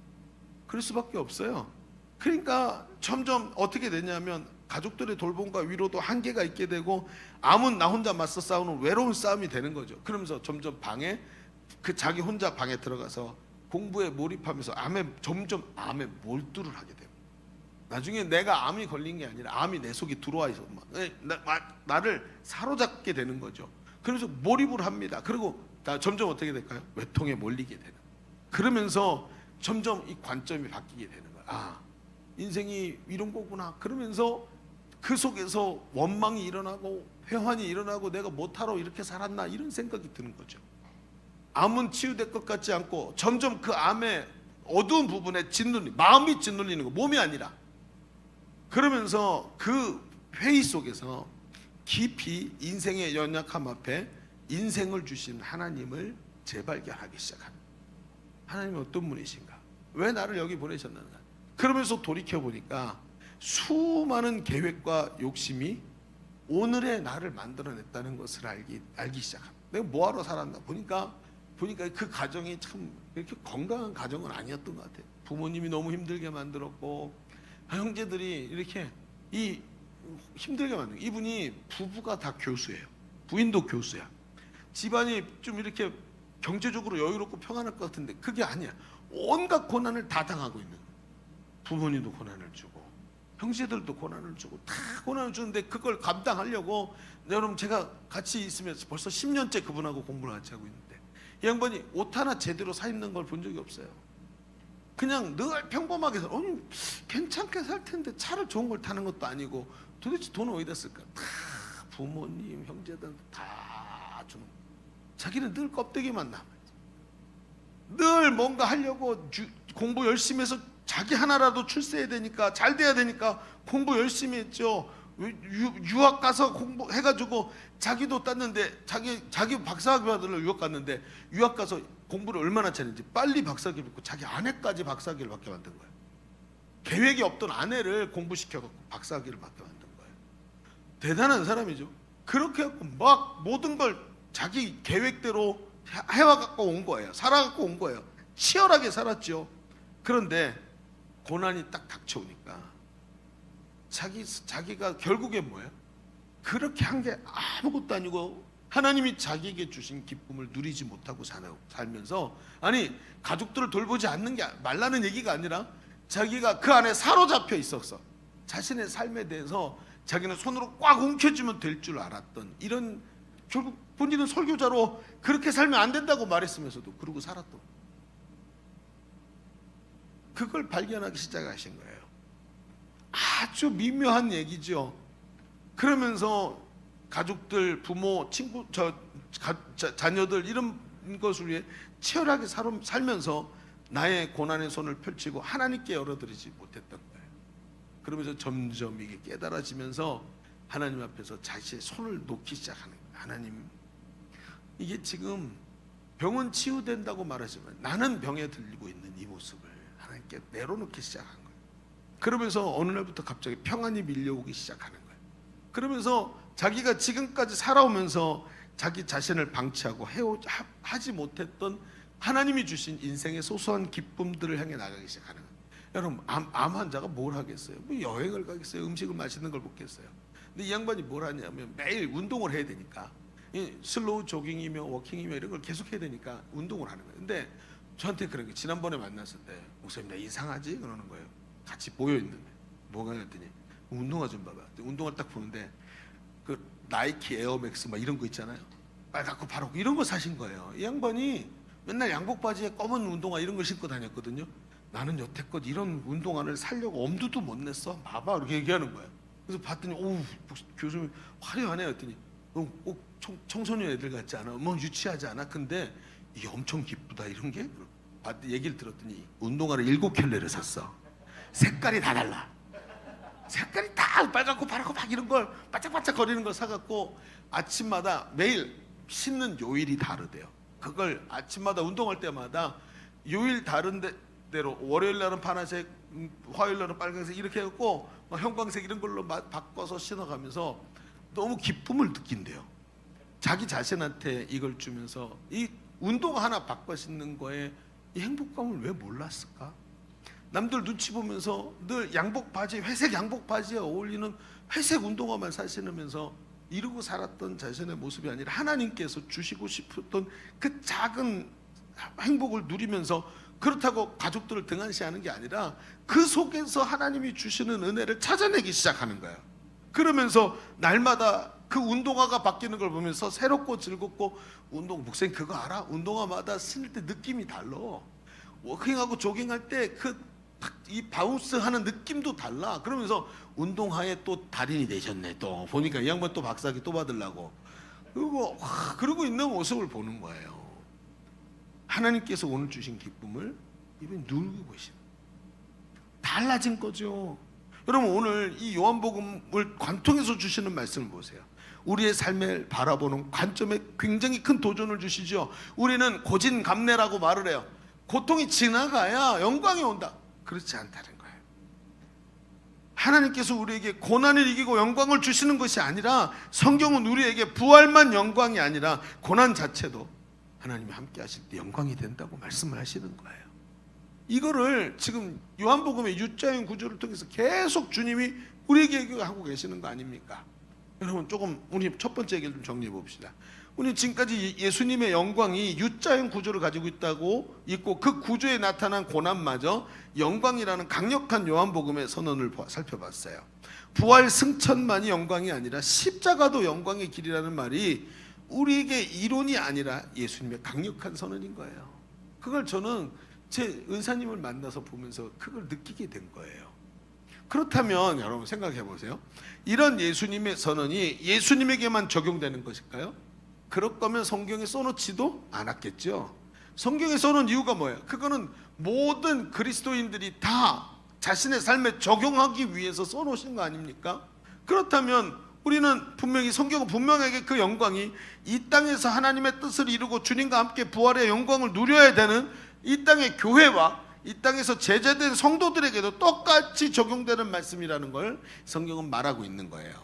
그럴 수밖에 없어요. 그러니까 점점 어떻게 되냐면 가족들의 돌봄과 위로도 한계가 있게 되고 암은 나 혼자 맞서 싸우는 외로운 싸움이 되는 거죠. 그러면서 점점 방에 자기 혼자 방에 들어가서 공부에 몰입하면서 점점 암에 몰두를 하게 돼요. 나중에 내가 암이 걸린 게 아니라 암이 내 속에 들어와 있어 나를 사로잡게 되는 거죠. 그래서 몰입을 합니다. 그리고 점점 어떻게 될까요? 외통에 몰리게 되는. 그러면서 점점 이 관점이 바뀌게 되는 거야. 인생이 이런 거구나. 그러면서 그 속에서 원망이 일어나고 회환이 일어나고 내가 못하러 이렇게 살았나 이런 생각이 드는 거죠. 암은 치유될 것 같지 않고 점점 그 암의 어두운 부분에 마음이 짓눌리는 거, 몸이 아니라. 그러면서 그 회의 속에서 깊이 인생의 연약함 앞에 인생을 주신 하나님을 재발견하기 시작합니다. 하나님은 어떤 분이신가? 왜 나를 여기 보내셨는가? 그러면서 돌이켜보니까 수많은 계획과 욕심이 오늘의 나를 만들어냈다는 것을 알기 시작합니다. 내가 뭐하러 살았나 보니까 그 가정이 참 이렇게 건강한 가정은 아니었던 것 같아요. 부모님이 너무 힘들게 만들었고 형제들이 이렇게 힘들게 만든. 이분이 부부가 다 교수예요. 부인도 교수야. 집안이 좀 이렇게 경제적으로 여유롭고 평안할 것 같은데 그게 아니야. 온갖 고난을 다 당하고 있는 거예요. 부모님도 고난을 주고 형제들도 고난을 주고 다 고난을 주는데 그걸 감당하려고 여러분 제가 같이 있으면서 벌써 10년째 그분하고 공부를 같이 하고 있는데 이 양반이 옷 하나 제대로 사 입는 걸 본 적이 없어요. 그냥 늘 평범하게 괜찮게 살 텐데 차를 좋은 걸 타는 것도 아니고 도대체 돈을 어디다 쓸까? 다 부모님, 형제들 다 주는. 자기는 늘 껍데기만 남아있어. 늘 뭔가 하려고 공부 열심히 해서 자기 하나라도 출세해야 되니까 잘 돼야 되니까 공부 열심히 했죠. 유학 가서 공부해가지고 자기도 땄는데 자기 박사학위 받으러 유학 갔는데 유학 가서 공부를 얼마나 잘했는지 빨리 박사학위 받고 자기 아내까지 박사학위를 받게 만든 거예요. 계획이 없던 아내를 공부시켜갖고 박사학위를 받게 만든 거예요. 대단한 사람이죠. 그렇게 해갖고 막 모든 걸 자기 계획대로 해와갖고 온 거예요. 살아갖고 온 거예요. 치열하게 살았죠. 그런데 고난이 딱 닥쳐오니까 자기가 결국에 뭐예요? 그렇게 한 게 아무것도 아니고 하나님이 자기에게 주신 기쁨을 누리지 못하고 살면서, 아니 가족들을 돌보지 않는 게 말라는 얘기가 아니라 자기가 그 안에 사로잡혀 있었어. 자신의 삶에 대해서 자기는 손으로 꽉 움켜쥐면 될 줄 알았던, 이런, 결국 본인은 설교자로 그렇게 살면 안 된다고 말했으면서도 그러고 살았던, 그걸 발견하기 시작하신 거예요. 아주 미묘한 얘기죠. 그러면서 가족들, 부모, 친구, 자녀들 이런 것을 위해 치열하게 살면서 나의 고난의 손을 펼치고 하나님께 열어드리지 못했던 거예요. 그러면서 점점 이게 깨달아지면서 하나님 앞에서 자신의 손을 놓기 시작하는 거예요. 하나님, 이게 지금 병은 치유된다고 말하지만 나는 병에 들리고 있는 이 모습을 하나님께 내려놓기 시작한 거예요. 그러면서 어느 날부터 갑자기 평안이 밀려오기 시작하는 거예요. 그러면서 자기가 지금까지 살아오면서 자기 자신을 방치하고 하지 못했던 하나님이 주신 인생의 소소한 기쁨들을 향해 나가기 시작하는 거예요. 여러분, 암 환자가 뭘 하겠어요? 뭐 여행을 가겠어요? 음식을 맛있는 걸 먹겠어요? 근데 이 양반이 뭘 하냐면 매일 운동을 해야 되니까, 슬로우 조깅이며 워킹이며 이런 걸 계속 해야 되니까 운동을 하는 거예요. 근데 저한테 그런 게, 지난번에 만났을 때 목사님 나 이상하지? 그러는 거예요. 같이 모여있는데 뭐가 했더니 운동화 좀 봐봐. 운동화 딱 보는데 그 나이키 에어맥스 막 이런 거 있잖아요. 빨갛고 파랗고 이런 거 사신 거예요. 이 양반이 맨날 양복 바지에 검은 운동화 이런 걸 신고 다녔거든요. 나는 여태껏 이런 운동화를 사려고 엄두도 못 냈어. 봐봐, 이렇게 얘기하는 거예요. 그래서 봤더니 교수님 화려하네 했더니 꼭 청소년 애들 같지 않아? 뭐 유치하지 않아? 근데 이게 엄청 기쁘다 이런 게. 얘기를 들었더니 운동화를 7켤레를 샀어. 색깔이 다 달라. 색깔이 다 빨갛고 파랗고 막 이런 걸 반짝반짝 거리는 걸 사갖고 아침마다 매일 신는 요일이 다르대요. 그걸 아침마다 운동할 때마다 요일 다른 대로, 월요일 날은 파란색, 화요일 날은 빨간색 이렇게 해갖고 형광색 이런 걸로 바꿔서 신어가면서 너무 기쁨을 느낀대요. 자기 자신한테 이걸 주면서 이 운동화 하나 바꿔 신는 거에 이 행복감을 왜 몰랐을까? 남들 눈치 보면서 늘 양복 바지, 회색 양복 바지에 어울리는 회색 운동화만 신으면서 이러고 살았던 자신의 모습이 아니라 하나님께서 주시고 싶었던 그 작은 행복을 누리면서, 그렇다고 가족들을 등한시하는 게 아니라 그 속에서 하나님이 주시는 은혜를 찾아내기 시작하는 거예요. 그러면서 날마다 그 운동화가 바뀌는 걸 보면서 새롭고 즐겁고, 목사님 그거 알아? 운동화마다 신을 때 느낌이 달라. 워킹하고 조깅할 때 이 바운스 하는 느낌도 달라. 그러면서 운동화에 또 달인이 되셨네. 또 보니까 이 양반 또 박사학위 또 받으려고 그러고 있는 모습을 보는 거예요. 하나님께서 오늘 주신 기쁨을 이분이 누리고 계시는, 달라진 거죠. 여러분, 오늘 이 요한복음을 관통해서 주시는 말씀을 보세요. 우리의 삶을 바라보는 관점에 굉장히 큰 도전을 주시죠. 우리는 고진감래라고 말을 해요. 고통이 지나가야 영광이 온다. 그렇지 않다는 거예요. 하나님께서 우리에게 고난을 이기고 영광을 주시는 것이 아니라, 성경은 우리에게 부활만 영광이 아니라 고난 자체도 하나님이 함께 하실 때 영광이 된다고 말씀을 하시는 거예요. 이거를 지금 요한복음의 유자형 구조를 통해서 계속 주님이 우리에게 하고 계시는 거 아닙니까? 여러분, 조금 우리 첫 번째 얘기를 좀 정리해 봅시다. 우리 지금까지 예수님의 영광이 U자형 구조를 가지고 있고 그 구조에 나타난 고난마저 영광이라는 강력한 요한복음의 선언을 살펴봤어요. 부활 승천만이 영광이 아니라 십자가도 영광의 길이라는 말이 우리에게 이론이 아니라 예수님의 강력한 선언인 거예요. 그걸 저는 제 은사님을 만나서 보면서 그걸 느끼게 된 거예요. 그렇다면 여러분 생각해 보세요. 이런 예수님의 선언이 예수님에게만 적용되는 것일까요? 그럴 거면 성경에 써놓지도 않았겠죠. 성경에 써놓은 이유가 뭐예요? 그거는 모든 그리스도인들이 다 자신의 삶에 적용하기 위해서 써놓으신 거 아닙니까? 그렇다면 우리는 분명히, 성경은 분명하게 그 영광이 이 땅에서 하나님의 뜻을 이루고 주님과 함께 부활의 영광을 누려야 되는 이 땅의 교회와 이 땅에서 제자된 성도들에게도 똑같이 적용되는 말씀이라는 걸 성경은 말하고 있는 거예요.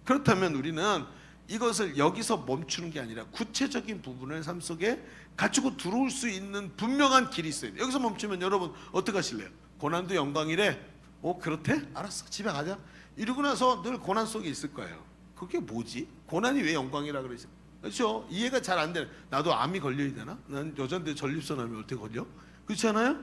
그렇다면 우리는 이것을 여기서 멈추는 게 아니라 구체적인 부분을 삶 속에 가지고 들어올 수 있는 분명한 길이 있어요. 여기서 멈추면 여러분 어떻게 하실래요? 고난도 영광이래. 그렇대? 알았어, 집에 가자. 이러고 나서 늘 고난 속에 있을 거예요. 그게 뭐지? 고난이 왜 영광이라 그러지? 그렇죠? 이해가 잘 안 되는. 나도 암이 걸려야 되나? 난 여잔데 전립선암이 어떻게 걸려? 그렇지 않아요?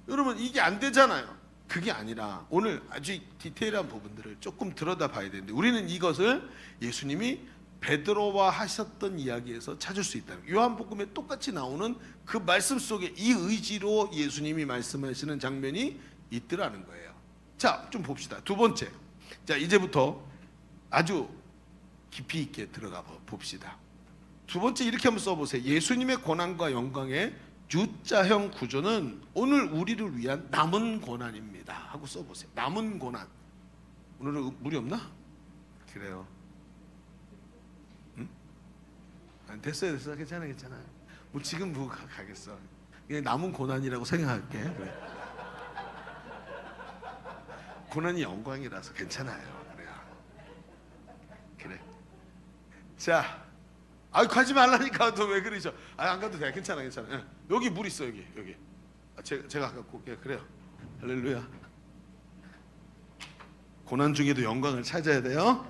여러분, 이게 안 되잖아요. 그게 아니라 오늘 아주 디테일한 부분들을 조금 들여다봐야 되는데, 우리는 이것을 예수님이 베드로와 하셨던 이야기에서 찾을 수 있다는 거예요. 요한복음에 똑같이 나오는 그 말씀 속에 이 의지로 예수님이 말씀하시는 장면이 있더라는 거예요. 자, 좀 봅시다. 두 번째, 자, 이제부터 아주 깊이 있게 들어가 봅시다. 두 번째, 이렇게 한번 써보세요. 예수님의 고난과 영광의 U자형 구조는 오늘 우리를 위한 남은 고난입니다 하고 써보세요. 남은 고난. 오늘은 물이 없나? 그래요. 응? 아니, 됐어요. 괜찮아요. 뭐 지금 뭐 가겠어. 그냥 남은 고난이라고 생각할게. 그래. 고난이 영광이라서 괜찮아요. 그래요. 그래. 자, 가지 말라니까. 너 왜 그러죠? 안 가도 돼. 괜찮아. 예. 여기 물 있어. 여기. 제가 갖고 올게요. 그래요. 할렐루야. 고난 중에도 영광을 찾아야 돼요.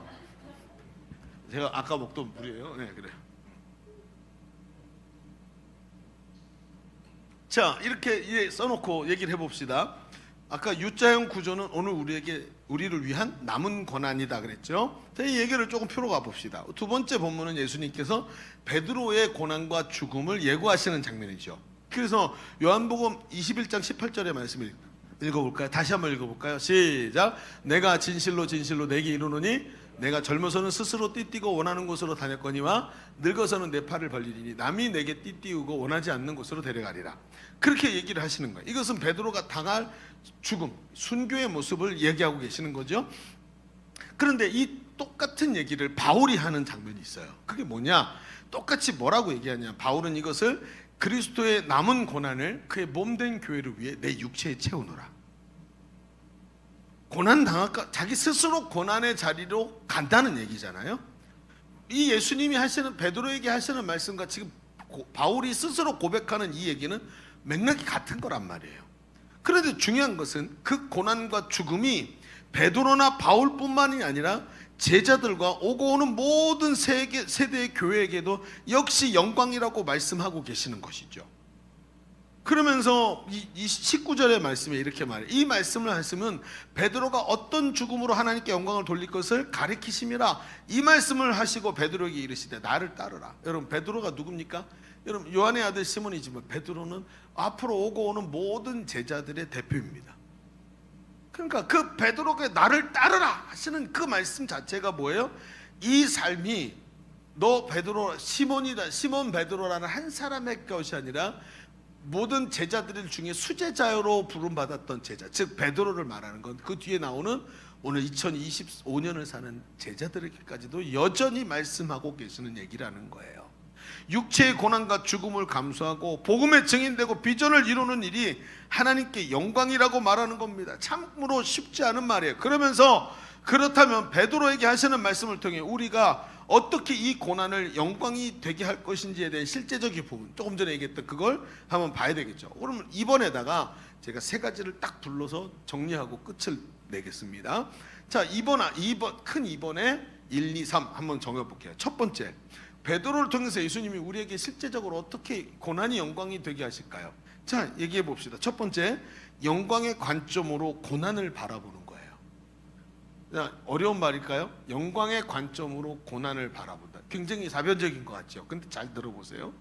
제가 아까 먹던 물이에요. 네, 그래. 자, 이렇게 써놓고 얘기를 해봅시다. 아까 U자형 구조는 오늘 우리를 위한 남은 고난이다 그랬죠. 자, 이 얘기를 조금 표로 가봅시다. 두 번째 본문은 예수님께서 베드로의 고난과 죽음을 예고하시는 장면이죠. 그래서 요한복음 21장 18절의 말씀을 읽어볼까요? 다시 한번 읽어볼까요? 시작. 내가 진실로 내게 이르노니 내가 젊어서는 스스로 띠띠고 원하는 곳으로 다녔거니와 늙어서는 내 팔을 벌리리니 남이 내게 띠띠우고 원하지 않는 곳으로 데려가리라. 그렇게 얘기를 하시는 거예요. 이것은 베드로가 당할 죽음, 순교의 모습을 얘기하고 계시는 거죠. 그런데 이 똑같은 얘기를 바울이 하는 장면이 있어요. 그게 뭐냐? 똑같이 뭐라고 얘기하냐? 바울은 이것을 그리스도의 남은 고난을 그의 몸된 교회를 위해 내 육체에 채우노라. 고난 당할까? 자기 스스로 고난의 자리로 간다는 얘기잖아요. 이 예수님이 하시는, 베드로에게 하시는 말씀과 지금 바울이 스스로 고백하는 이 얘기는 맥락이 같은 거란 말이에요. 그런데 중요한 것은 그 고난과 죽음이 베드로나 바울뿐만이 아니라 제자들과 오고 오는 모든 세대의 교회에게도 역시 영광이라고 말씀하고 계시는 것이죠. 그러면서 이 19절의 말씀에 이렇게 말해요. 이 말씀을 하시면 베드로가 어떤 죽음으로 하나님께 영광을 돌릴 것을 가리키심이라. 이 말씀을 하시고 베드로에게 이르시되 나를 따르라. 여러분, 베드로가 누굽니까? 여러분, 요한의 아들 시몬이지만 베드로는 앞으로 오고 오는 모든 제자들의 대표입니다. 그러니까 그 베드로가 나를 따르라 하시는 그 말씀 자체가 뭐예요? 이 삶이 너 베드로, 시몬 베드로라는 한 사람의 것이 아니라 모든 제자들 중에 수제자로 부름받았던 제자, 즉 베드로를 말하는 건 그 뒤에 나오는 오늘 2025년을 사는 제자들에게까지도 여전히 말씀하고 계시는 얘기라는 거예요. 육체의 고난과 죽음을 감수하고 복음의 증인되고 비전을 이루는 일이 하나님께 영광이라고 말하는 겁니다. 참으로 쉽지 않은 말이에요. 그러면서 그렇다면 베드로에게 하시는 말씀을 통해 우리가 어떻게 이 고난을 영광이 되게 할 것인지에 대한 실제적인 부분, 조금 전에 얘기했던 그걸 한번 봐야 되겠죠. 그러면 이번에다가 제가 세 가지를 딱 불러서 정리하고 끝을 내겠습니다. 자, 큰 2번에 1, 2, 3 한번 정해볼게요. 첫 번째, 베드로를 통해서 예수님이 우리에게 실제적으로 어떻게 고난이 영광이 되게 하실까요? 자, 얘기해 봅시다. 첫 번째, 영광의 관점으로 고난을 바라보는 거예요. 어려운 말일까요? 영광의 관점으로 고난을 바라본다. 굉장히 사변적인 것 같죠? 근데 잘 들어보세요.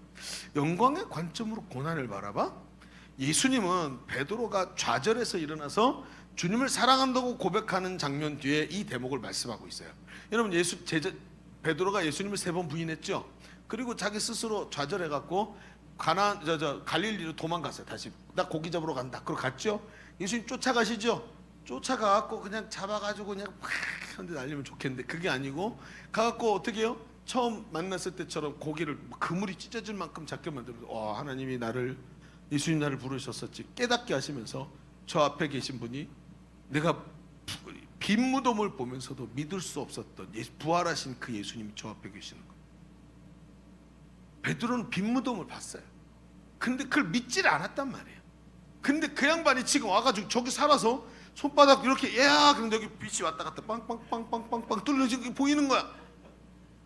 영광의 관점으로 고난을 바라봐? 예수님은 베드로가 좌절해서 일어나서 주님을 사랑한다고 고백하는 장면 뒤에 이 대목을 말씀하고 있어요. 여러분, 베드로가 예수님을 3번 부인했죠. 그리고 자기 스스로 좌절해갖고 갈릴리로 도망갔어요. 다시 나 고기 잡으러 간다. 그러고 갔죠. 예수님 쫓아가시죠. 쫓아가갖고 그냥 잡아가지고 그냥 팍 한대 날리면 좋겠는데 그게 아니고 가갖고 어떻게 해요? 처음 만났을 때처럼 고기를 그물이 찢어질 만큼 작게 만들어서 하나님이 예수님 나를 부르셨었지 깨닫게 하시면서 저 앞에 계신 분이 내가 빈 무덤을 보면서도 믿을 수 없었던 부활하신 그 예수님이 저 앞에 계시는 거예요. 베드로는 빈 무덤을 봤어요. 근데 그걸 믿지를 않았단 말이에요. 근데 그 양반이 지금 와가지고 저기 살아서 손바닥 이렇게 야 그런데 여기 빛이 왔다 갔다 빵빵빵빵빵빵 뚫려지고 보이는 거야.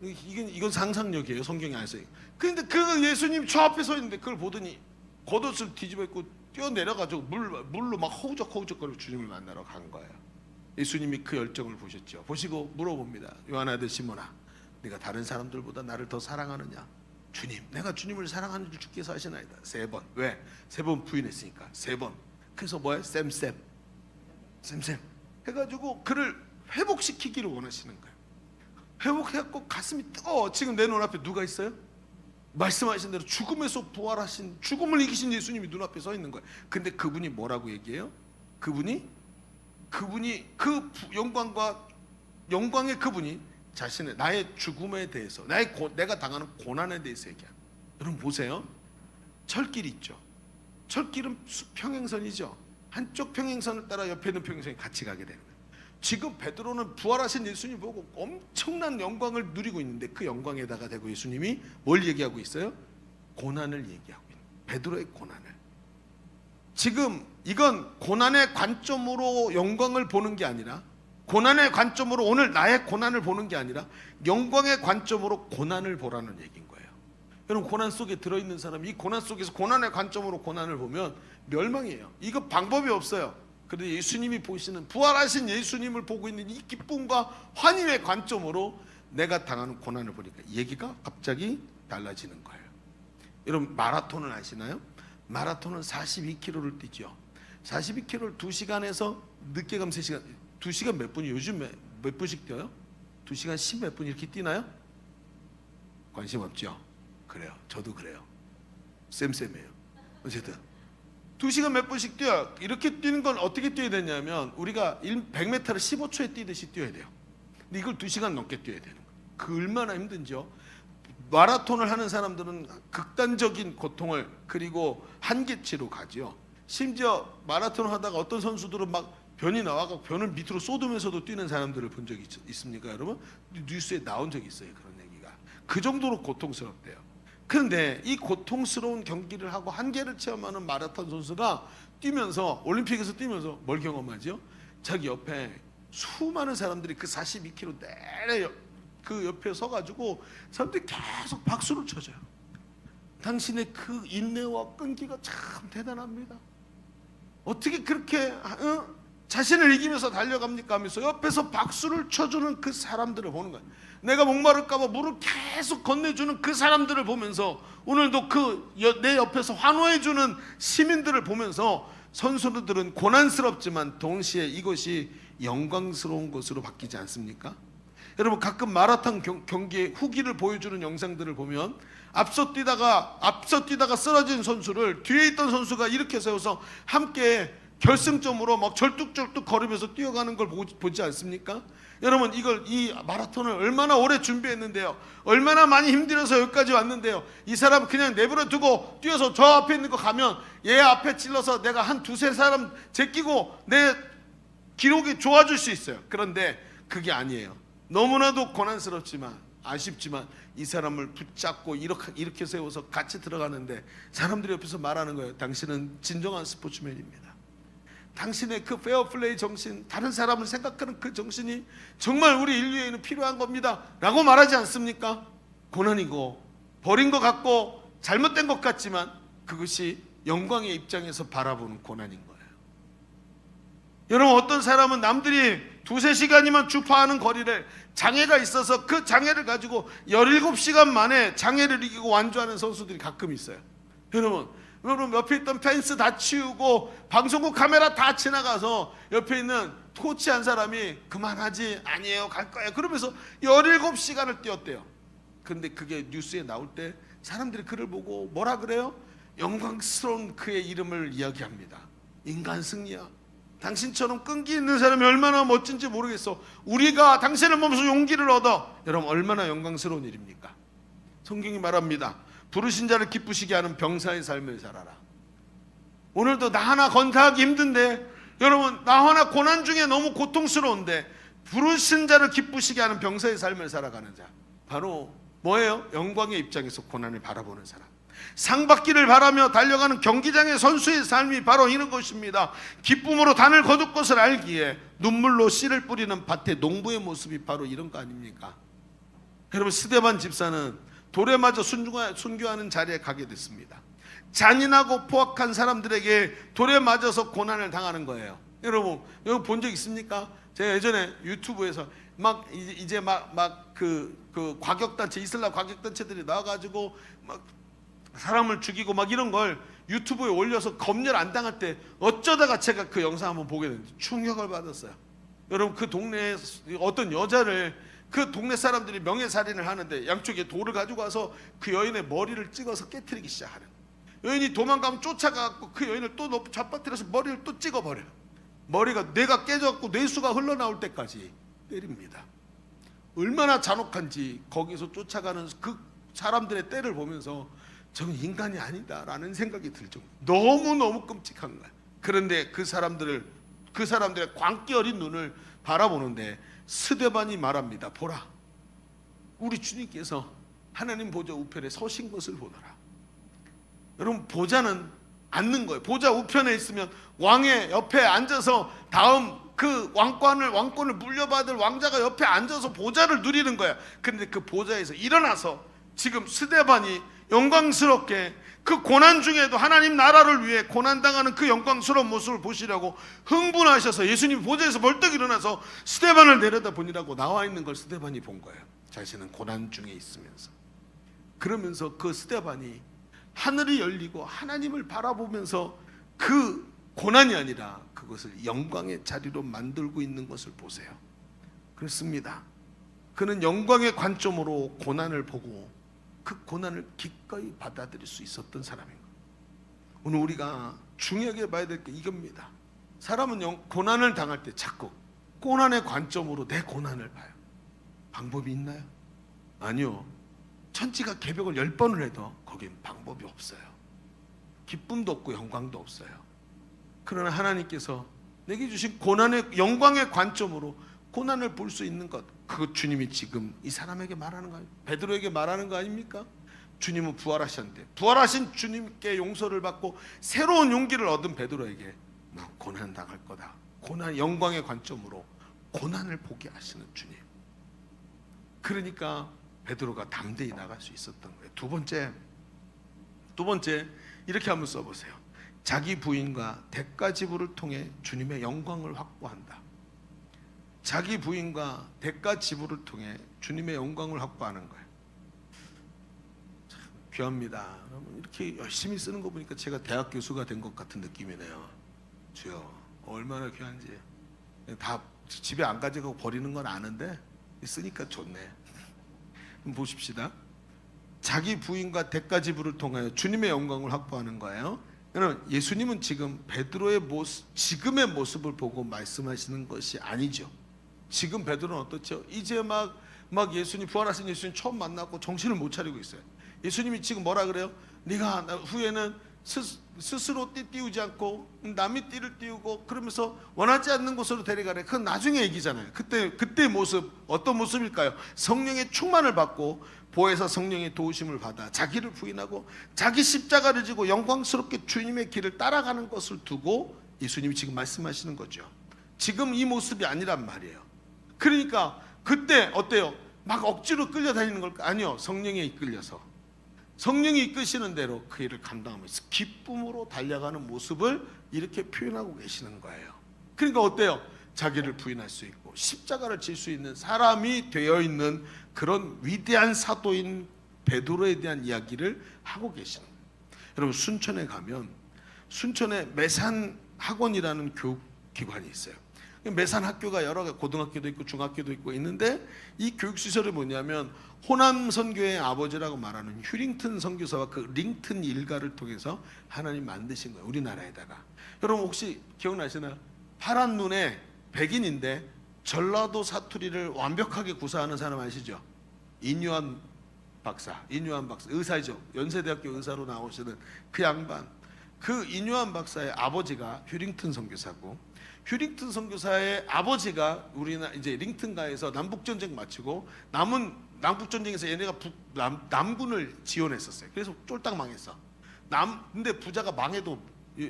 이건 상상력이에요. 성경이 안 써요. 근데 그 예수님 저 앞에 서 있는데 그걸 보더니 겉옷을 뒤집어 입고 뛰어내려가지고 물로 막 허우적허우적거리고 주님을 만나러 간 거예요. 예수님이 그 열정을 보셨죠. 보시고 물어봅니다. 요한 아들 시몬아, 네가 다른 사람들보다 나를 더 사랑하느냐? 주님, 내가 주님을 사랑하는 줄 주께서 아시나이다. 3번. 왜? 3번 부인했으니까 3번. 그래서 뭐야? 쌤 해가지고 그를 회복시키기를 원하시는 거예요. 회복해갖고 가슴이 뜨거워. 지금 내 눈앞에 누가 있어요? 말씀하신 대로 죽음에서 부활하신, 죽음을 이기신 예수님이 눈앞에 서 있는 거예요. 근데 그분이 뭐라고 얘기해요? 그분이 그 영광의 그분이 자신의 나의 죽음에 대해서, 내가 당하는 고난에 대해서 얘기합니다. 여러분 보세요. 철길 있죠. 철길은 평행선이죠. 한쪽 평행선을 따라 옆에 있는 평행선이 같이 가게 되는 거예요. 지금 베드로는 부활하신 예수님 보고 엄청난 영광을 누리고 있는데 그 영광에다가 대고 예수님이 뭘 얘기하고 있어요? 고난을 얘기하고 있는 거예요. 베드로의 고난을. 지금 이건 고난의 관점으로 영광을 보는 게 아니라, 고난의 관점으로 오늘 나의 고난을 보는 게 아니라 영광의 관점으로 고난을 보라는 얘기인 거예요. 여러분 고난 속에 들어있는 사람이 이 고난 속에서 고난의 관점으로 고난을 보면 멸망이에요. 이거 방법이 없어요. 그런데 예수님이 보시는, 부활하신 예수님을 보고 있는 이 기쁨과 환희의 관점으로 내가 당하는 고난을 보니까 얘기가 갑자기 달라지는 거예요. 여러분 마라톤을 아시나요? 마라톤은 42km를 뛰죠. 42km를 2시간에서 늦게 가면 3시간, 2시간 몇 분이 요즘 몇 분씩 뛰어요? 2시간 10 몇 분 이렇게 뛰나요? 관심 없죠? 그래요. 저도 그래요. 쌤이에요. 어쨌든 2시간 몇 분씩 뛰어요. 이렇게 뛰는 건 어떻게 뛰어야 되냐면 우리가 100m를 15초에 뛰듯이 뛰어야 돼요. 근데 이걸 2시간 넘게 뛰어야 되는 거예요. 그 얼마나 힘든지요. 마라톤을 하는 사람들은 극단적인 고통을, 그리고 한계치로 가죠. 심지어 마라톤을 하다가 어떤 선수들은 막 변이 나와서 변을 밑으로 쏟으면서도 뛰는 사람들을 본 적이 있습니까 여러분? 뉴스에 나온 적이 있어요. 그런 얘기가. 그 정도로 고통스럽대요. 그런데 이 고통스러운 경기를 하고 한계를 체험하는 마라톤 선수가 뛰면서, 올림픽에서 뛰면서 뭘 경험하죠? 자기 옆에 수많은 사람들이 그 42km 내내 그 옆에 서가지고 사람들이 계속 박수를 쳐줘요. 당신의 그 인내와 끈기가 참 대단합니다. 어떻게 그렇게 자신을 이기면서 달려갑니까 하면서 옆에서 박수를 쳐주는 그 사람들을 보는 거예요. 내가 목마를까봐 물을 계속 건네주는 그 사람들을 보면서, 오늘도 내 옆에서 환호해주는 시민들을 보면서 선수들은 고난스럽지만 동시에 이것이 영광스러운 것으로 바뀌지 않습니까? 여러분 가끔 마라톤 경기의 후기를 보여주는 영상들을 보면 앞서 뛰다가 쓰러진 선수를 뒤에 있던 선수가 이렇게 세워서 함께 결승점으로 막 절뚝절뚝 걸으면서 뛰어가는 걸 보지 않습니까? 여러분 이 마라톤을 얼마나 오래 준비했는데요. 얼마나 많이 힘들어서 여기까지 왔는데요. 이 사람 그냥 내버려 두고 뛰어서 저 앞에 있는 거 가면 얘 앞에 찔러서 내가 한 2-3 사람 제끼고 내 기록이 좋아질 수 있어요. 그런데 그게 아니에요. 너무나도 고난스럽지만 아쉽지만 이 사람을 붙잡고 이렇게 세워서 같이 들어가는데 사람들이 옆에서 말하는 거예요. 당신은 진정한 스포츠맨입니다. 당신의 그 페어플레이 정신, 다른 사람을 생각하는 그 정신이 정말 우리 인류에는 필요한 겁니다 라고 말하지 않습니까? 고난이고 버린 것 같고 잘못된 것 같지만 그것이 영광의 입장에서 바라보는 고난인 거예요. 여러분 어떤 사람은 남들이 2-3시간이면 주파하는 거리를 장애가 있어서 그 장애를 가지고 17시간 만에 장애를 이기고 완주하는 선수들이 가끔 있어요. 여러분 옆에 있던 펜스 다 치우고 방송국 카메라 다 지나가서 옆에 있는 코치 한 사람이 그만하지, 아니에요, 갈 거예요 그러면서 17시간을 뛰었대요. 그런데 그게 뉴스에 나올 때 사람들이 그를 보고 뭐라 그래요? 영광스러운 그의 이름을 이야기합니다. 인간 승리야. 당신처럼 끈기 있는 사람이 얼마나 멋진지 모르겠어. 우리가 당신을 보면서 용기를 얻어. 여러분 얼마나 영광스러운 일입니까? 성경이 말합니다. 부르신 자를 기쁘시게 하는 병사의 삶을 살아라. 오늘도 나 하나 건사하기 힘든데, 여러분 나 하나 고난 중에 너무 고통스러운데 부르신 자를 기쁘시게 하는 병사의 삶을 살아가는 자, 바로 뭐예요? 영광의 입장에서 고난을 바라보는 사람. 상 받기를 바라며 달려가는 경기장의 선수의 삶이 바로 이런 것입니다. 기쁨으로 단을 거둘 것을 알기에 눈물로 씨를 뿌리는 밭의 농부의 모습이 바로 이런 거 아닙니까? 여러분, 스데반 집사는 돌에 맞아 순교하는 자리에 가게 됐습니다. 잔인하고 포악한 사람들에게 돌에 맞아서 고난을 당하는 거예요. 여러분 본 적 있습니까? 제가 예전에 유튜브에서 막 이제 그 과격단체, 이슬람 과격단체들이 나와가지고 막 사람을 죽이고 막 이런 걸 유튜브에 올려서 검열 안 당할 때 어쩌다가 제가 그 영상 한번 보게 됐는데 충격을 받았어요. 여러분, 그 동네에 어떤 여자를 그 동네 사람들이 명예살인을 하는데 양쪽에 돌을 가지고 와서 그 여인의 머리를 찍어서 깨트리기 시작하는 거예요. 여인이 도망가면 쫓아가고 그 여인을 또 잡아뜨려서 머리를 또 찍어버려요. 머리가 뇌가 깨져갖고 뇌수가 흘러나올 때까지 때립니다. 얼마나 잔혹한지 거기서 쫓아가는 그 사람들의 때를 보면서 저는 인간이 아니다라는 생각이 들 정도. 너무너무 끔찍한 거야. 그런데 그 사람들의 광기 어린 눈을 바라보는데 스데반이 말합니다. 보라, 우리 주님께서 하나님 보좌 우편에 서신 것을 보더라. 여러분, 보좌는 앉는 거예요. 보좌 우편에 있으면 왕의 옆에 앉아서 다음 그 왕권을 물려받을 왕자가 옆에 앉아서 보좌를 누리는 거야. 그런데 그 보좌에서 일어나서 지금 스데반이 영광스럽게 그 고난 중에도 하나님 나라를 위해 고난당하는 그 영광스러운 모습을 보시려고 흥분하셔서 예수님 보좌에서 벌떡 일어나서 스데반을 내려다보니라고 나와 있는 걸 스데반이 본 거예요. 자신은 고난 중에 있으면서. 그러면서 그 스데반이 하늘이 열리고 하나님을 바라보면서 그 고난이 아니라 그것을 영광의 자리로 만들고 있는 것을 보세요. 그렇습니다. 그는 영광의 관점으로 고난을 보고 그 고난을 기꺼이 받아들일 수 있었던 사람인 거예요. 오늘 우리가 중요하게 봐야 될 게 이겁니다. 사람은 고난을 당할 때 자꾸 고난의 관점으로 내 고난을 봐요. 방법이 있나요? 아니요. 천지가 개벽을 10번을 해도 거긴 방법이 없어요. 기쁨도 없고 영광도 없어요. 그러나 하나님께서 내게 주신 고난의 영광의 관점으로 고난을 볼 수 있는 것, 그것 주님이 지금 이 사람에게 말하는 거 아닙니까? 베드로에게 말하는 거 아닙니까? 주님은 부활하셨는데 부활하신 주님께 용서를 받고 새로운 용기를 얻은 베드로에게 너 고난 당할 거다. 고난, 영광의 관점으로 고난을 보게 하시는 주님. 그러니까 베드로가 담대히 나갈 수 있었던 거예요. 두 번째 이렇게 한번 써보세요. 자기 부인과 대가 지불을 통해 주님의 영광을 확보한다. 자기 부인과 대가 지불을 통해 주님의 영광을 확보하는 거예요. 참 귀합니다. 이렇게 열심히 쓰는 거 보니까 제가 대학 교수가 된 것 같은 느낌이네요. 주여, 얼마나 귀한지. 다 집에 안 가져가고 버리는 건 아는데 쓰니까 좋네. 보십시다. 자기 부인과 대가 지불을 통하여 주님의 영광을 확보하는 거예요. 여러분, 예수님은 지금 베드로의 지금의 모습을 보고 말씀하시는 것이 아니죠. 지금 베드로는 어떻죠? 이제 막 예수님, 부활하신 예수님 처음 만났고 정신을 못 차리고 있어요. 예수님이 지금 뭐라 그래요? 네가 후에는 스스로 띠 띄우지 않고 남이 띠를 띄우고 그러면서 원하지 않는 곳으로 데려가래. 그건 나중에 얘기잖아요. 그때 모습 어떤 모습일까요? 성령의 충만을 받고 보혜사 성령의 도우심을 받아 자기를 부인하고 자기 십자가를 지고 영광스럽게 주님의 길을 따라가는 것을 두고 예수님이 지금 말씀하시는 거죠. 지금 이 모습이 아니란 말이에요. 그러니까 그때 어때요? 막 억지로 끌려다니는 걸까? 아니요. 성령에 이끌려서 성령이 이끄시는 대로 그 일을 감당하면서 기쁨으로 달려가는 모습을 이렇게 표현하고 계시는 거예요. 그러니까 어때요? 자기를 부인할 수 있고 십자가를 질 수 있는 사람이 되어 있는 그런 위대한 사도인 베드로에 대한 이야기를 하고 계시는 거예요. 여러분, 순천에 가면 순천에 매산 학원이라는 교육기관이 있어요. 매산 학교가 여러 개, 고등학교도 있고 중학교도 있고 있는데 이 교육시설이 뭐냐면 호남 선교의 아버지라고 말하는 휴링턴 선교사와 그 링턴 일가를 통해서 하나님 만드신 거예요. 우리나라에다가. 여러분 혹시 기억나시나요? 파란 눈에 백인인데 전라도 사투리를 완벽하게 구사하는 사람 아시죠? 인유한 박사, 의사죠. 연세대학교 의사로 나오시는 그 양반. 그 인유한 박사의 아버지가 휴링턴 선교사고 휴링턴 선교사의 아버지가 우리나라 이제 링턴가에서 남북 전쟁 마치고 남은 남북 전쟁에서 얘네가 남군을 지원했었어요. 그래서 쫄딱 망했어. 근데 부자가 망해도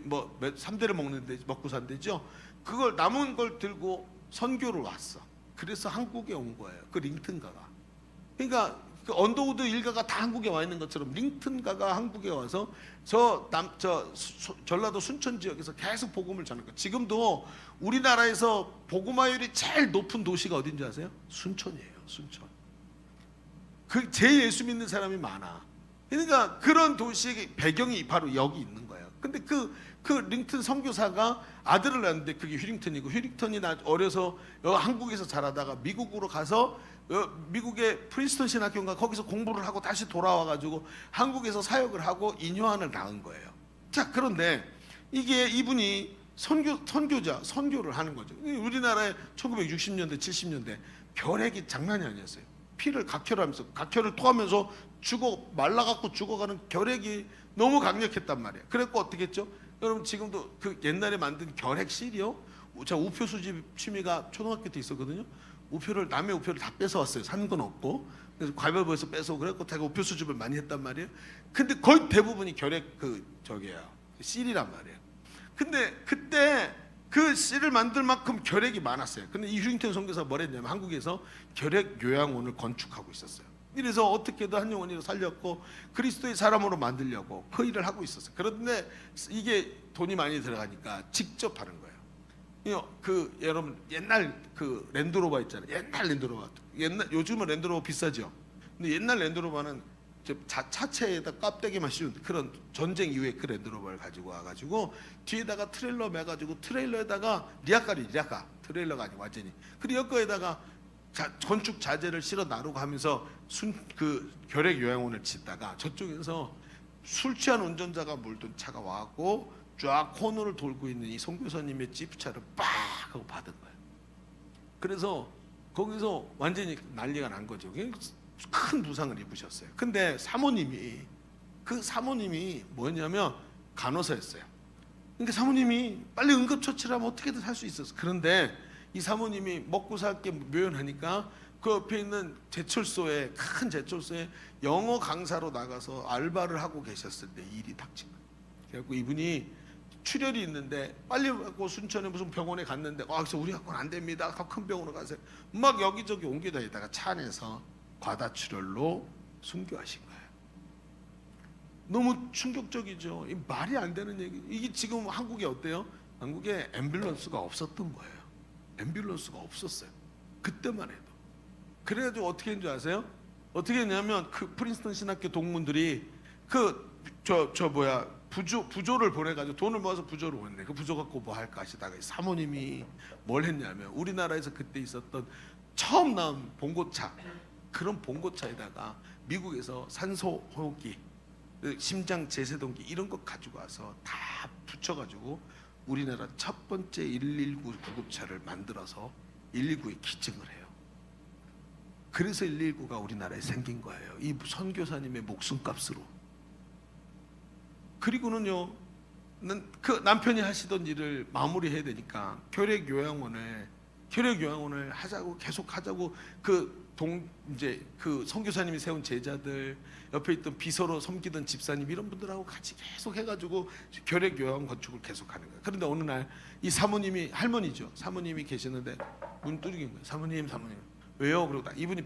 뭐 3대를 먹고 산대죠. 그걸 남은 걸 들고 선교를 왔어. 그래서 한국에 온 거예요. 그 링턴가가. 그러니까 그 언더우드 일가가 다 한국에 와 있는 것처럼 링턴가가 한국에 와서 전라도 순천 지역에서 계속 복음을 전한 거예요. 지금도 우리나라에서 복음화율이 제일 높은 도시가 어딘지 아세요? 순천이에요. 순천. 그 제일 예수 믿는 사람이 많아. 그러니까 그런 도시의 배경이 바로 여기 있는 거예요. 근데 그 링턴 선교사가 아들을 낳았는데 그게 휴링턴이고, 휴링턴이 어려서 한국에서 자라다가 미국으로 가서 미국의 프린스턴 신학교인가 거기서 공부를 하고 다시 돌아와가지고 한국에서 사역을 하고 인요한을 낳은 거예요. 자, 그런데 이게 이분이 선교를 하는 거죠. 우리나라에 1960년대 70년대 결핵이 장난이 아니었어요. 피를 각혈하면서 각혈을 토하면서 말라갖고 죽어가는 결핵이 너무 강력했단 말이에요. 그래서 어떻게 했죠? 여러분 지금도 그 옛날에 만든 결핵실이요. 제가 우표 수집 취미가 초등학교 때 있었거든요. 남의 우표를 다 뺏어왔어요. 산 건 없고. 그래서 가위바위보에서 뺏어 그랬고 제가 우표 수집을 많이 했단 말이에요. 근데 거의 대부분이 결핵 실이란 말이에요. 근데 그때 그 씨를 만들 만큼 결핵이 많았어요. 근데 이 휴링턴 선교사가 뭘 했냐면 한국에서 결핵 요양원을 건축하고 있었어요. 이래서 어떻게든 한 영혼이로 살렸고 그리스도의 사람으로 만들려고 그 일을 하고 있었어요. 그런데 이게 돈이 많이 들어가니까 직접 하는 거예요. 여러분 옛날 그 랜드로버 있잖아요. 옛날 랜드로버. 요즘은 랜드로버 비싸죠. 근데 옛날 랜드로버는 차체에다 껍데기만 씌운 그런 전쟁 이후에 그 랜드로버를 가지고 와가지고 뒤에다가 트레일러 매가지고 트레일러에다가 리아카 트레일러가 아니고 완전히 그리고 여기에다가 건축 자재를 실어 나르고 하면서 그 결핵 요양원을 짓다가 저쪽에서 술 취한 운전자가 몰던 차가 와갖고 쫙 코너를 돌고 있는 이 선교사님의 지프차를 빡 하고 받은 거예요. 그래서 거기서 완전히 난리가 난 거죠. 큰 부상을 입으셨어요. 근데 사모님이 뭐였냐면 간호사였어요. 그러니까 사모님이 빨리 응급처치를 하면 어떻게든 살 수 있었어. 그런데 이 사모님이 먹고 살 게 묘연하니까 그 옆에 있는 큰 제철소에 영어 강사로 나가서 알바를 하고 계셨을 때 일이 닥친 거예요. 그래갖고 이분이 출혈이 있는데 빨리 갖고 순천에 무슨 병원에 갔는데 그래서 우리 갖고는 안 됩니다. 더 큰 병원으로 가세요. 막 여기저기 옮겨다니다가 차 안에서 과다출혈로 순교하신 거예요. 너무 충격적이죠. 이 말이 안 되는 얘기. 이게 지금 한국에 어때요? 한국에 앰뷸런스가 없었던 거예요. 앰뷸런스가 없었어요. 그때만 해도. 그래가지고 어떻게 했는지 아세요? 어떻게 했냐면 그 프린스턴 신학교 동문들이 부조를 보내가지고 돈을 모아서 부조를 보냈네. 그 부조 갖고 뭐 할까 하시다가 사모님이 뭘 했냐면 우리나라에서 그때 있었던 처음 나온 봉고차, 그런 봉고차에다가 미국에서 산소 호흡기, 심장 제세동기 이런 거 가지고 와서 다 붙여가지고 우리나라 첫 번째 119 구급차를 만들어서 119에 기증을 해요. 그래서 119가 우리나라에 생긴 거예요. 이 선교사님의 목숨값으로. 그리고는요, 그 남편이 하시던 일을 마무리해야 되니까 결핵 요양원을 하자고 계속 하자고 이제 그 선교사님이 세운 제자들, 옆에 있던 비서로 섬기던 집사님 이런 분들하고 같이 계속 해가지고 결핵 요양 건축을 계속하는 거예요. 그런데 어느 날 이 사모님이 할머니죠. 사모님이 계시는데 문 두드린 거예요. 사모님 왜요? 그러고 이분이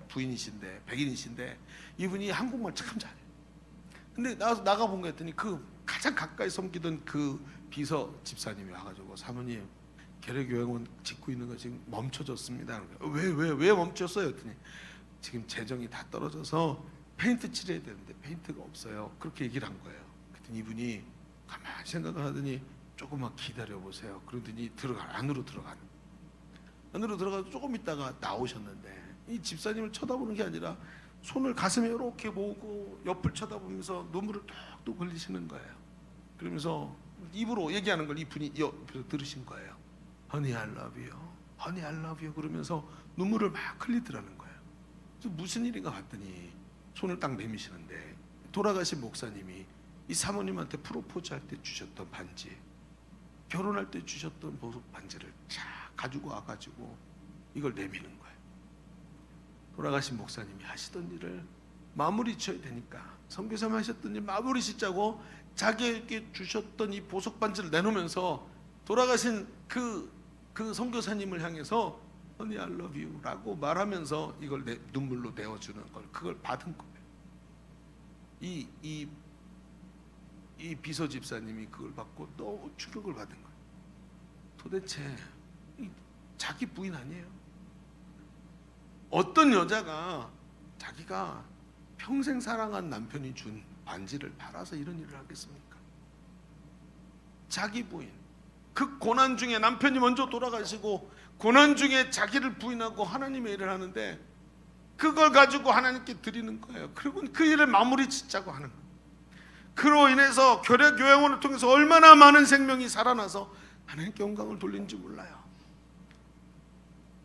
백인이신데 이분이 한국말 참 잘해요. 근데 나가 본 거 했더니 그 가장 가까이 섬기던 그 비서 집사님이 와가지고 사모님 결핵 요양원 짓고 있는 거 지금 멈춰졌습니다. 왜 멈췄어요? 했더니 지금 재정이 다 떨어져서 페인트 칠해야 되는데 페인트가 없어요. 그렇게 얘기를 한 거예요. 그랬더니 이분이 가만히 생각을 하더니 조금만 기다려 보세요. 그러더니 안으로 들어가서 조금 있다가 나오셨는데 이 집사님을 쳐다보는 게 아니라 손을 가슴에 이렇게 모으고 옆을 쳐다보면서 눈물을 뚝뚝 흘리시는 거예요. 그러면서 입으로 얘기하는 걸 이분이 옆에서 들으신 거예요. Honey, I love you. Honey, I love you. 그러면서 눈물을 막 흘리더라는 거예요. 그래서 무슨 일인가 봤더니 손을 딱 내미시는데 돌아가신 목사님이 이 사모님한테 프로포즈 할 때 주셨던 반지, 결혼할 때 주셨던 보석 반지를 쫙 가지고 와가지고 이걸 내미는 거예요. 돌아가신 목사님이 하시던 일을 마무리 쳐야 되니까 선교사님 하셨던 일 마무리 짓자고 자기에게 주셨던 이 보석 반지를 내놓으면서 돌아가신 그 선교사님을 향해서 Honey, I love you 라고 말하면서 이걸 눈물로 내어주는 걸, 그걸 받은 거예요. 이 비서 집사님이 그걸 받고 너무 충격을 받은 거예요. 도대체 자기 부인 아니에요? 어떤 여자가 자기가 평생 사랑한 남편이 준 반지를 팔아서 이런 일을 하겠습니까? 자기 부인, 그 고난 중에 남편이 먼저 돌아가시고 고난 중에 자기를 부인하고 하나님의 일을 하는데 그걸 가지고 하나님께 드리는 거예요. 그리고 그 일을 마무리 짓자고 하는 거예요. 그로 인해서 교회원을 통해서 얼마나 많은 생명이 살아나서 하나님께 영광을 돌린지 몰라요.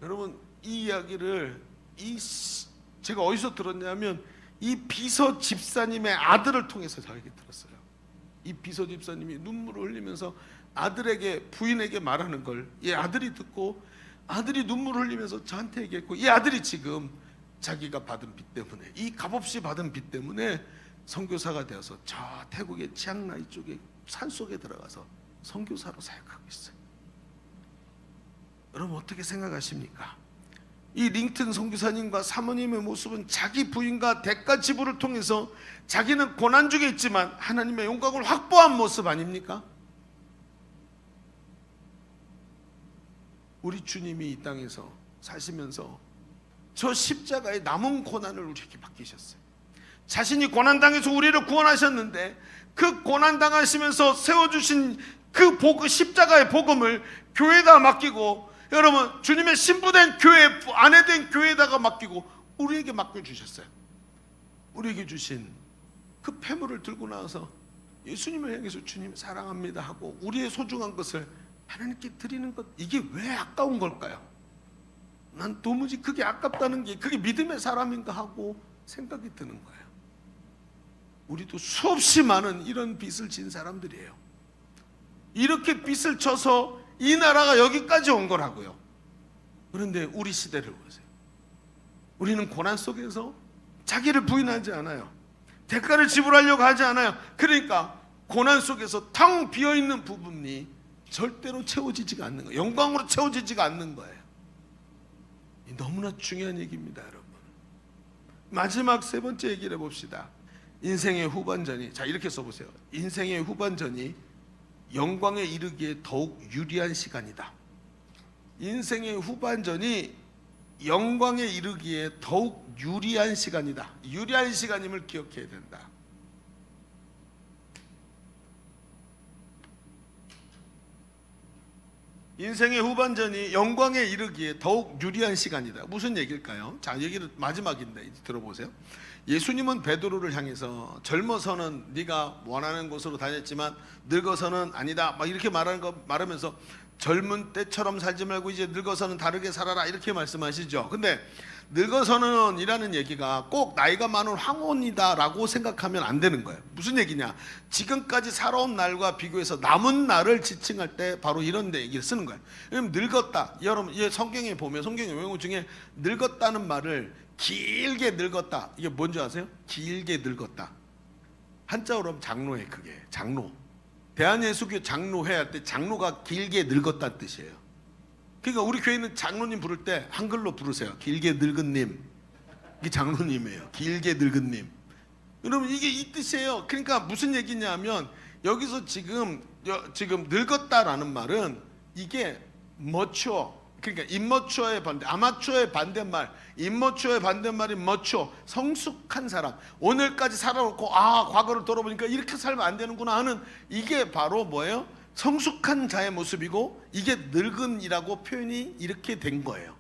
여러분, 이 이야기를 제가 어디서 들었냐면 이 비서 집사님의 아들을 통해서 저에게 들었어요. 이 비서 집사님이 눈물을 흘리면서 아들에게, 부인에게 말하는 걸 이 아들이 듣고 아들이 눈물을 흘리면서 저한테 얘기했고, 이 아들이 지금 자기가 받은 빚 때문에, 이 값없이 받은 빚 때문에 선교사가 되어서 저 태국의 치앙라이 쪽에 산속에 들어가서 선교사로 사역하고 있어요. 여러분 어떻게 생각하십니까? 이 링튼 선교사님과 사모님의 모습은 자기 부인과 대가 지불을 통해서 자기는 고난 중에 있지만 하나님의 영광을 확보한 모습 아닙니까? 우리 주님이 이 땅에서 사시면서 저 십자가의 남은 고난을 우리에게 맡기셨어요. 자신이 고난당해서 우리를 구원하셨는데 그 고난당하시면서 세워주신 그 십자가의 복음을 교회에다 맡기고, 여러분 주님의 신부된 교회, 아내된 교회에다가 맡기고 우리에게 맡겨주셨어요. 우리에게 주신 그 폐물을 들고 나와서 예수님을 향해서 주님 사랑합니다 하고 우리의 소중한 것을 하나님께 드리는 것, 이게 왜 아까운 걸까요? 난 도무지 그게 아깝다는 게, 그게 믿음의 사람인가 하고 생각이 드는 거예요. 우리도 수없이 많은 이런 빚을 진 사람들이에요. 이렇게 빚을 져서 이 나라가 여기까지 온 거라고요. 그런데 우리 시대를 보세요. 우리는 고난 속에서 자기를 부인하지 않아요. 대가를 지불하려고 하지 않아요. 그러니까 고난 속에서 텅 비어있는 부분이 절대로 채워지지가 않는 거예요. 영광으로 채워지지가 않는 거예요. 너무나 중요한 얘기입니다, 여러분. 마지막 세 번째 얘기를 해봅시다. 인생의 후반전이, 자 이렇게 써보세요. 인생의 후반전이 영광에 이르기에 더욱 유리한 시간이다. 인생의 후반전이 영광에 이르기에 더욱 유리한 시간이다. 유리한 시간임을 기억해야 된다. 인생의 후반전이 영광에 이르기에 더욱 유리한 시간이다. 무슨 얘기일까요? 자, 얘기를 마지막인데 이제 들어보세요. 예수님은 베드로를 향해서 젊어서는 네가 원하는 곳으로 다녔지만 늙어서는 아니다, 막 이렇게 말하면서 젊은 때처럼 살지 말고 이제 늙어서는 다르게 살아라, 이렇게 말씀하시죠. 근데 늙어서는 이라는 얘기가 꼭 나이가 많은 황혼이다라고 생각하면 안 되는 거예요. 무슨 얘기냐? 지금까지 살아온 날과 비교해서 남은 날을 지칭할 때 바로 이런 얘기를 쓰는 거예요. 왜냐면 늙었다, 여러분 성경에 보면, 성경의 용어 중에 늙었다는 말을 길게 늙었다, 이게 뭔지 아세요? 길게 늙었다, 한자어로 하면 장로회, 그게 장로, 대한예수교 장로회 할 때 장로가 길게 늙었다는 뜻이에요. 그러니까 우리 교회는 장로님 부를 때 한글로 부르세요. 길게 늙은님, 이게 장로님이에요. 길게 늙은님. 여러분 이게 이 뜻이에요. 그러니까 무슨 얘기냐면 여기서 지금 늙었다라는 말은 이게 mature, 그러니까 immature의 반대, 아마추어의 반대말, immature의 반대말이 mature, 성숙한 사람. 오늘까지 살아놓고 과거를 돌아보니까 이렇게 살면 안 되는구나 하는, 이게 바로 뭐예요? 성숙한 자의 모습이고, 이게 늙은이라고 표현이 이렇게 된 거예요.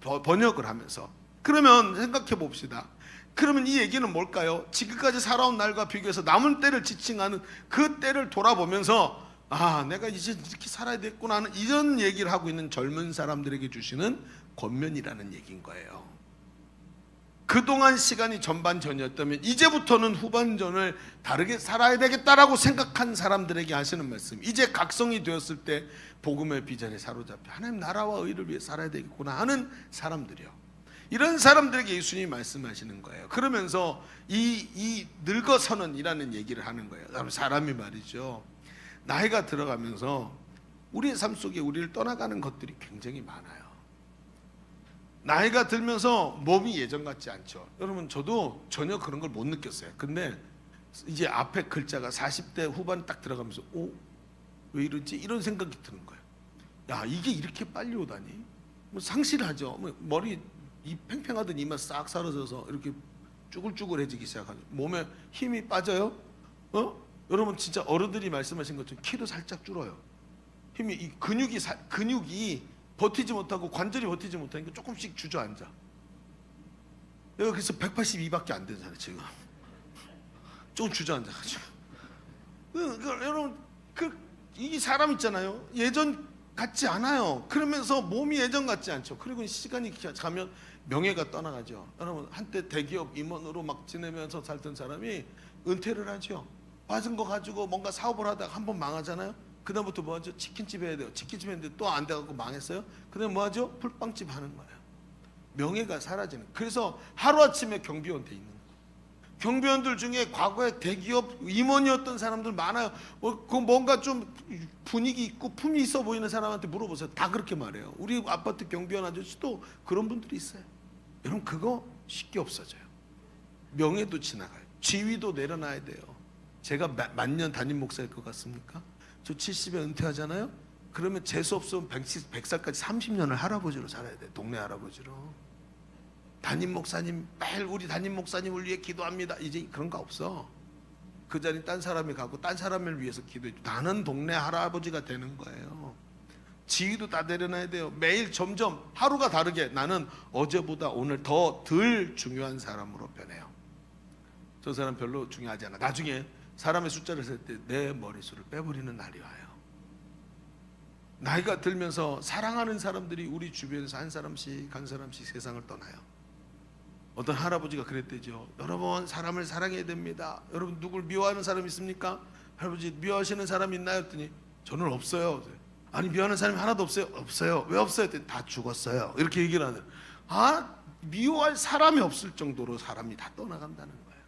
번역을 하면서. 그러면 생각해 봅시다. 그러면 이 얘기는 뭘까요? 지금까지 살아온 날과 비교해서 남은 때를 지칭하는 그 때를 돌아보면서 내가 이제 이렇게 살아야 됐구나 하는 이런 얘기를 하고 있는 젊은 사람들에게 주시는 권면이라는 얘기인 거예요. 그동안 시간이 전반전이었다면 이제부터는 후반전을 다르게 살아야 되겠다라고 생각한 사람들에게 하시는 말씀. 이제 각성이 되었을 때 복음의 비전에 사로잡혀 하나님 나라와 의를 위해 살아야 되겠구나 하는 사람들이요. 이런 사람들에게 예수님이 말씀하시는 거예요. 그러면서 이 늙어서는이라는 얘기를 하는 거예요. 사람이 말이죠, 나이가 들어가면서 우리의 삶 속에 우리를 떠나가는 것들이 굉장히 많아요. 나이가 들면서 몸이 예전 같지 않죠. 여러분, 저도 전혀 그런 걸 못 느꼈어요. 근데 이제 앞에 글자가 40대 후반 딱 들어가면서 왜 이러지? 이런 생각이 드는 거예요. 야, 이게 이렇게 빨리 오다니? 뭐 상실하죠. 뭐 머리 이 팽팽하던 이마 싹 사라져서 이렇게 쭈글쭈글해지기 시작하죠. 몸에 힘이 빠져요. 여러분, 진짜 어른들이 말씀하신 것처럼 키도 살짝 줄어요. 힘이, 이 근육이 버티지 못하고 관절이 버티지 못하니까 조금씩 주저앉아. 내가 그래서 182밖에 안 되잖아요 지금. 조금 주저앉아가지고. 여러분, 이 사람 있잖아요, 예전 같지 않아요. 그러면서 몸이 예전 같지 않죠. 그리고 시간이 가면 명예가 떠나가죠. 여러분, 한때 대기업 임원으로 막 지내면서 살던 사람이 은퇴를 하죠. 받은 거 가지고 뭔가 사업을 하다가 한번 망하잖아요. 그 다음부터 뭐 하죠? 치킨집 해야 돼요. 치킨집 했는데 또 안 돼갖고 망했어요. 그 다음에 뭐 하죠? 풀빵집 하는 거예요. 명예가 사라지는. 그래서 하루아침에 경비원 돼 있는 거예요. 경비원들 중에 과거에 대기업 임원이었던 사람들 많아요. 그 뭔가 좀 분위기 있고 품이 있어 보이는 사람한테 물어보세요. 다 그렇게 말해요. 우리 아파트 경비원 아저씨도 그런 분들이 있어요. 여러분, 그거 쉽게 없어져요. 명예도 지나가요. 지위도 내려놔야 돼요. 제가 만년 담임 목사일 것 같습니까? 저 70에 은퇴하잖아요. 그러면 재수 없으면 100살까지 30년을 할아버지로 살아야 돼. 동네 할아버지로. 담임 목사님, 매일 우리 담임 목사님을 위해 기도합니다. 이제 그런 거 없어. 그 자리 딴 사람이 가고 딴 사람을 위해서 기도해. 나는 동네 할아버지가 되는 거예요. 지위도 다 내려놔야 돼요. 매일 점점 하루가 다르게 나는 어제보다 오늘 더 덜 중요한 사람으로 변해요. 저 사람 별로 중요하지 않아. 나중에 사람의 숫자를 셀 때 내 머릿수를 빼버리는 날이 와요. 나이가 들면서 사랑하는 사람들이 우리 주변에서 한 사람씩 세상을 떠나요. 어떤 할아버지가 그랬대죠. 여러분, 사람을 사랑해야 됩니다. 여러분, 누굴 미워하는 사람 있습니까? 할아버지, 미워하시는 사람 있나요? 했더니 저는 없어요. 아니, 미워하는 사람이 하나도 없어요. 없어요. 왜 없어요? 했더니 다 죽었어요. 이렇게 얘기를 하는. 미워할 사람이 없을 정도로 사람이 다 떠나간다는 거예요.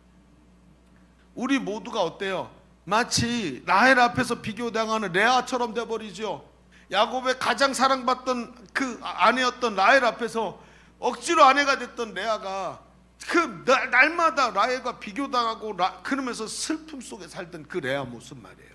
우리 모두가 어때요? 마치 라헬 앞에서 비교당하는 레아처럼 돼버리죠. 야곱의 가장 사랑받던 그 아내였던 라헬 앞에서 억지로 아내가 됐던 레아가 그 날마다 라헬과 비교당하고 그러면서 슬픔 속에 살던 그 레아 모습 말이에요.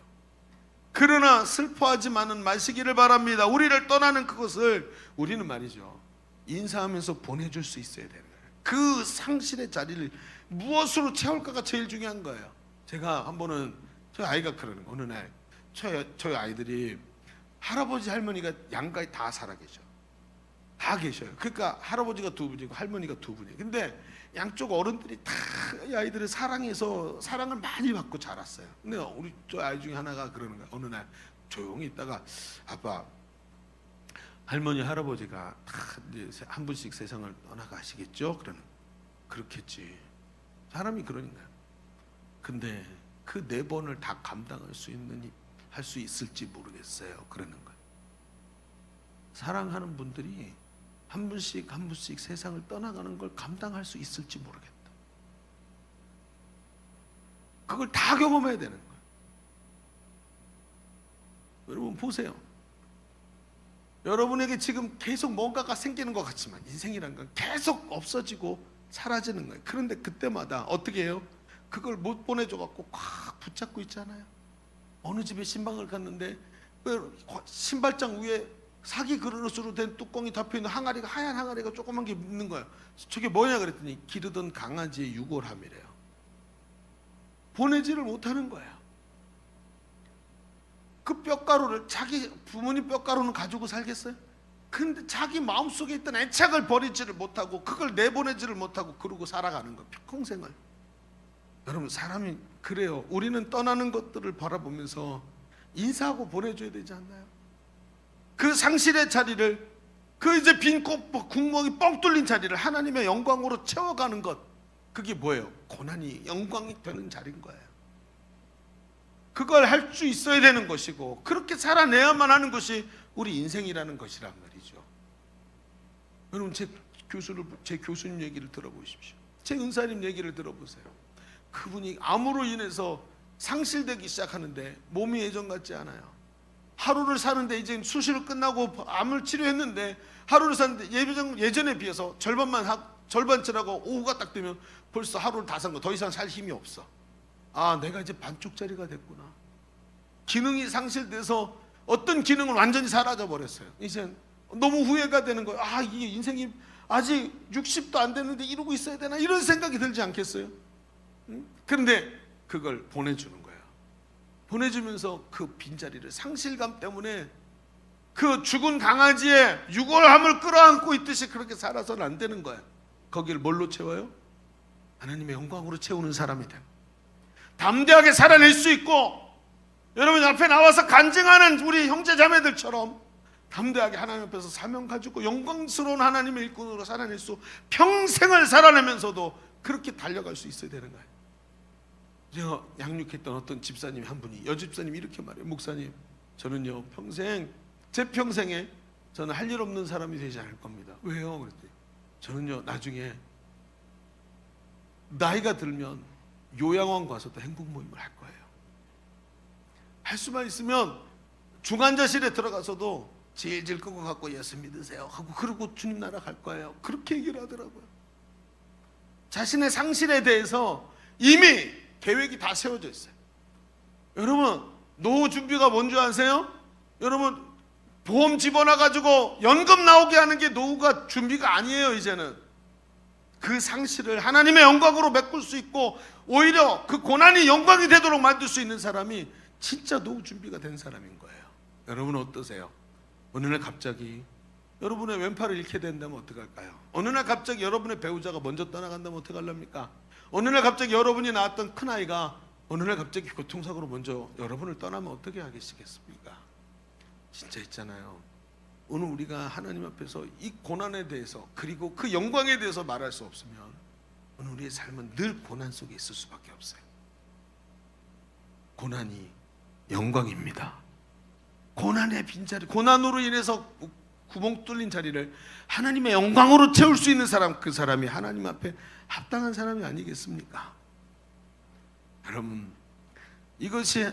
그러나 슬퍼하지만은 마시기를 바랍니다. 우리를 떠나는 그것을 우리는 말이죠, 인사하면서 보내줄 수 있어야 되는 거예요. 그 상실의 자리를 무엇으로 채울까가 제일 중요한 거예요. 제가 한 번은 저희 아이가 그러는 거예요. 어느 날 저희 아이들이 할아버지 할머니가 양가에 다 살아계셔. 다 계셔요. 그러니까 할아버지가 두 분이고 할머니가 두 분이에요. 근데 양쪽 어른들이 다 이 아이들을 사랑해서 사랑을 많이 받고 자랐어요. 근데 우리 저 아이 중에 하나가 그러는 거예요. 어느 날 조용히 있다가 아빠, 할머니 할아버지가 다 이제 한 분씩 세상을 떠나가시겠죠? 그러는. 그렇겠지. 사람이 그러는 거예요. 근데 그 4번을 다 감당할 수 있을지 모르겠어요. 그러는 거예요. 사랑하는 분들이 한 분씩 세상을 떠나가는 걸 감당할 수 있을지 모르겠다. 그걸 다 경험해야 되는 거예요. 여러분 보세요. 여러분에게 지금 계속 뭔가가 생기는 것 같지만 인생이란 건 계속 없어지고 사라지는 거예요. 그런데 그때마다 어떻게 해요? 그걸 못 보내줘갖고 꽉 붙잡고 있잖아요. 어느 집에 신방을 갔는데 신발장 위에 사기 그릇으로 된 뚜껑이 덮여있는 항아리가, 하얀 항아리가 조그만 게 있는 거예요. 저게 뭐냐 그랬더니 기르던 강아지의 유골함이래요. 보내지를 못하는 거예요. 그 뼈가루를, 자기 부모님 뼈가루는 가지고 살겠어요? 근데 자기 마음속에 있던 애착을 버리지를 못하고 그걸 내보내지를 못하고 그러고 살아가는 거예요. 평생을. 여러분, 사람이 그래요. 우리는 떠나는 것들을 바라보면서 인사하고 보내줘야 되지 않나요? 그 상실의 자리를 그 이제 빈 구멍이 뻥 뚫린 자리를 하나님의 영광으로 채워가는 것, 그게 뭐예요? 고난이 영광이 되는 자리인 거예요. 그걸 할 수 있어야 되는 것이고, 그렇게 살아내야만 하는 것이 우리 인생이라는 것이란 말이죠. 여러분, 제 교수님 얘기를 들어보십시오. 제 은사님 얘기를 들어보세요. 그분이 암으로 인해서 상실되기 시작하는데 몸이 예전 같지 않아요. 하루를 사는데, 이제 수술을 끝나고 암을 치료했는데 하루를 사는데 예전에 비해서 절반치라고 오후가 딱 되면 벌써 하루를 다 산 거, 더 이상 살 힘이 없어. 아, 내가 이제 반쪽짜리가 됐구나. 기능이 상실돼서 어떤 기능은 완전히 사라져 버렸어요. 이제 너무 후회가 되는 거예요. 아, 이게 인생이 아직 60도 안 됐는데 이러고 있어야 되나, 이런 생각이 들지 않겠어요? 그런데 그걸 보내주는 거예요. 보내주면서 그 빈자리를, 상실감 때문에 그 죽은 강아지의 유골함을 끌어안고 있듯이 그렇게 살아서는 안 되는 거예요. 거기를 뭘로 채워요? 하나님의 영광으로 채우는 사람이 됩니다. 담대하게 살아낼 수 있고, 여러분 앞에 나와서 간증하는 우리 형제 자매들처럼 담대하게 하나님 앞에서 사명 가지고 영광스러운 하나님의 일꾼으로 살아낼 수, 평생을 살아내면서도 그렇게 달려갈 수 있어야 되는 거예요. 제가 양육했던 어떤 집사님 한 분이, 여집사님이 이렇게 말해요. 목사님, 저는요 제 평생에 저는 할 일 없는 사람이 되지 않을 겁니다. 왜요? 그랬더니 저는요 나중에 나이가 들면 요양원 가서도 행복 모임을 할 거예요. 할 수만 있으면 중환자실에 들어가서도 질질 끄고 갖고 예수 믿으세요 하고, 그러고 주님 나라 갈 거예요. 그렇게 얘기를 하더라고요. 자신의 상실에 대해서 이미 계획이 다 세워져 있어요. 여러분, 노후 준비가 뭔지 아세요? 여러분, 보험 집어넣어가지고 연금 나오게 하는 게 노후가 준비가 아니에요. 이제는 그 상실을 하나님의 영광으로 메꿀 수 있고, 오히려 그 고난이 영광이 되도록 만들 수 있는 사람이 진짜 노후 준비가 된 사람인 거예요. 여러분은 어떠세요? 어느 날 갑자기 여러분의 왼팔을 잃게 된다면 어떡할까요? 어느 날 갑자기 여러분의 배우자가 먼저 떠나간다면 어떡하렵니까? 어느 날 갑자기 여러분이 낳았던 큰아이가 어느 날 갑자기 교통사고로 먼저 여러분을 떠나면 어떻게 하시겠습니까? 진짜 있잖아요. 오늘 우리가 하나님 앞에서 이 고난에 대해서, 그리고 그 영광에 대해서 말할 수 없으면 오늘 우리의 삶은 늘 고난 속에 있을 수밖에 없어요. 고난이 영광입니다. 고난의 빈자리, 고난으로 인해서 구멍 뚫린 자리를 하나님의 영광으로 채울 수 있는 사람, 그 사람이 하나님 앞에 합당한 사람이 아니겠습니까? 여러분, 이것이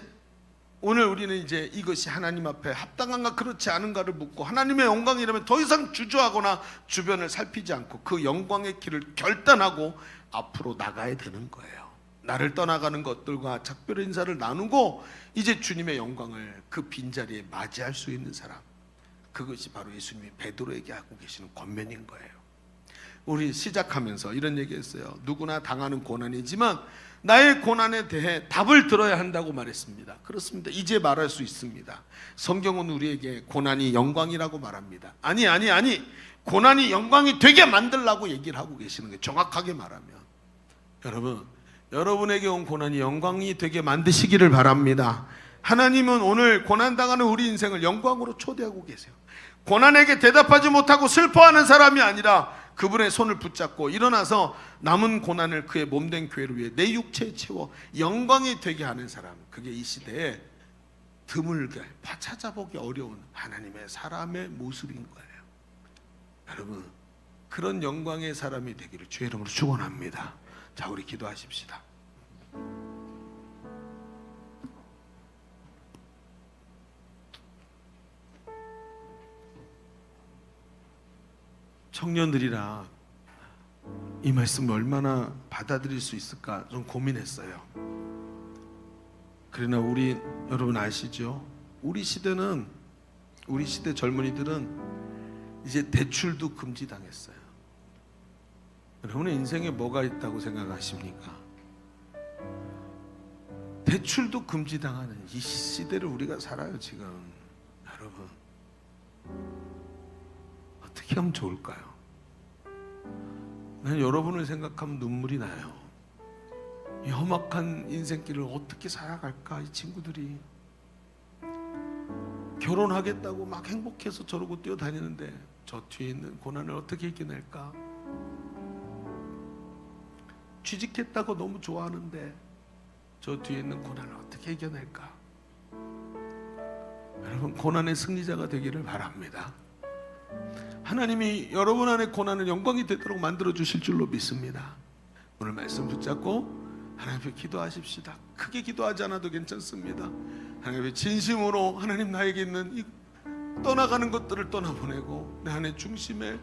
오늘 우리는 이제 이것이 하나님 앞에 합당한가 그렇지 않은가를 묻고, 하나님의 영광이라면 더 이상 주저하거나 주변을 살피지 않고 그 영광의 길을 결단하고 앞으로 나가야 되는 거예요. 나를 떠나가는 것들과 작별 인사를 나누고 이제 주님의 영광을 그 빈자리에 맞이할 수 있는 사람, 그것이 바로 예수님이 베드로에게 하고 계시는 권면인 거예요. 우리 시작하면서 이런 얘기했어요. 누구나 당하는 고난이지만 나의 고난에 대해 답을 들어야 한다고 말했습니다. 그렇습니다. 이제 말할 수 있습니다. 성경은 우리에게 고난이 영광이라고 말합니다. 아니, 고난이 영광이 되게 만들라고 얘기를 하고 계시는 거예요. 정확하게 말하면. 여러분에게 온 고난이 영광이 되게 만드시기를 바랍니다. 하나님은 오늘 고난당하는 우리 인생을 영광으로 초대하고 계세요. 고난에게 대답하지 못하고 슬퍼하는 사람이 아니라 그분의 손을 붙잡고 일어나서 남은 고난을 그의 몸된 교회를 위해 내 육체에 채워 영광이 되게 하는 사람, 그게 이 시대에 드물게 찾아보기 어려운 하나님의 사람의 모습인 거예요. 여러분, 그런 영광의 사람이 되기를 주의 이름으로 축원합니다. 자, 우리 기도하십시다. 청년들이라 이 말씀을 얼마나 받아들일 수 있을까 좀 고민했어요. 그러나 여러분 아시죠? 우리 시대 젊은이들은 이제 대출도 금지당했어요. 여러분의 인생에 뭐가 있다고 생각하십니까? 대출도 금지당하는 이 시대를 우리가 살아요 지금. 여러분, 어떻게 하면 좋을까요? 난 여러분을 생각하면 눈물이 나요. 이 험악한 인생길을 어떻게 살아갈까, 이 친구들이. 결혼하겠다고 막 행복해서 저러고 뛰어다니는데 저 뒤에 있는 고난을 어떻게 이겨낼까? 취직했다고 너무 좋아하는데 저 뒤에 있는 고난을 어떻게 이겨낼까? 여러분, 고난의 승리자가 되기를 바랍니다. 하나님이 여러분 안에 고난을 영광이 되도록 만들어 주실 줄로 믿습니다. 오늘 말씀 붙잡고 하나님 앞에 기도하십시다. 크게 기도하지 않아도 괜찮습니다. 하나님 앞에 진심으로 하나님 나에게 있는 이 떠나가는 것들을 떠나보내고 내 안의 중심에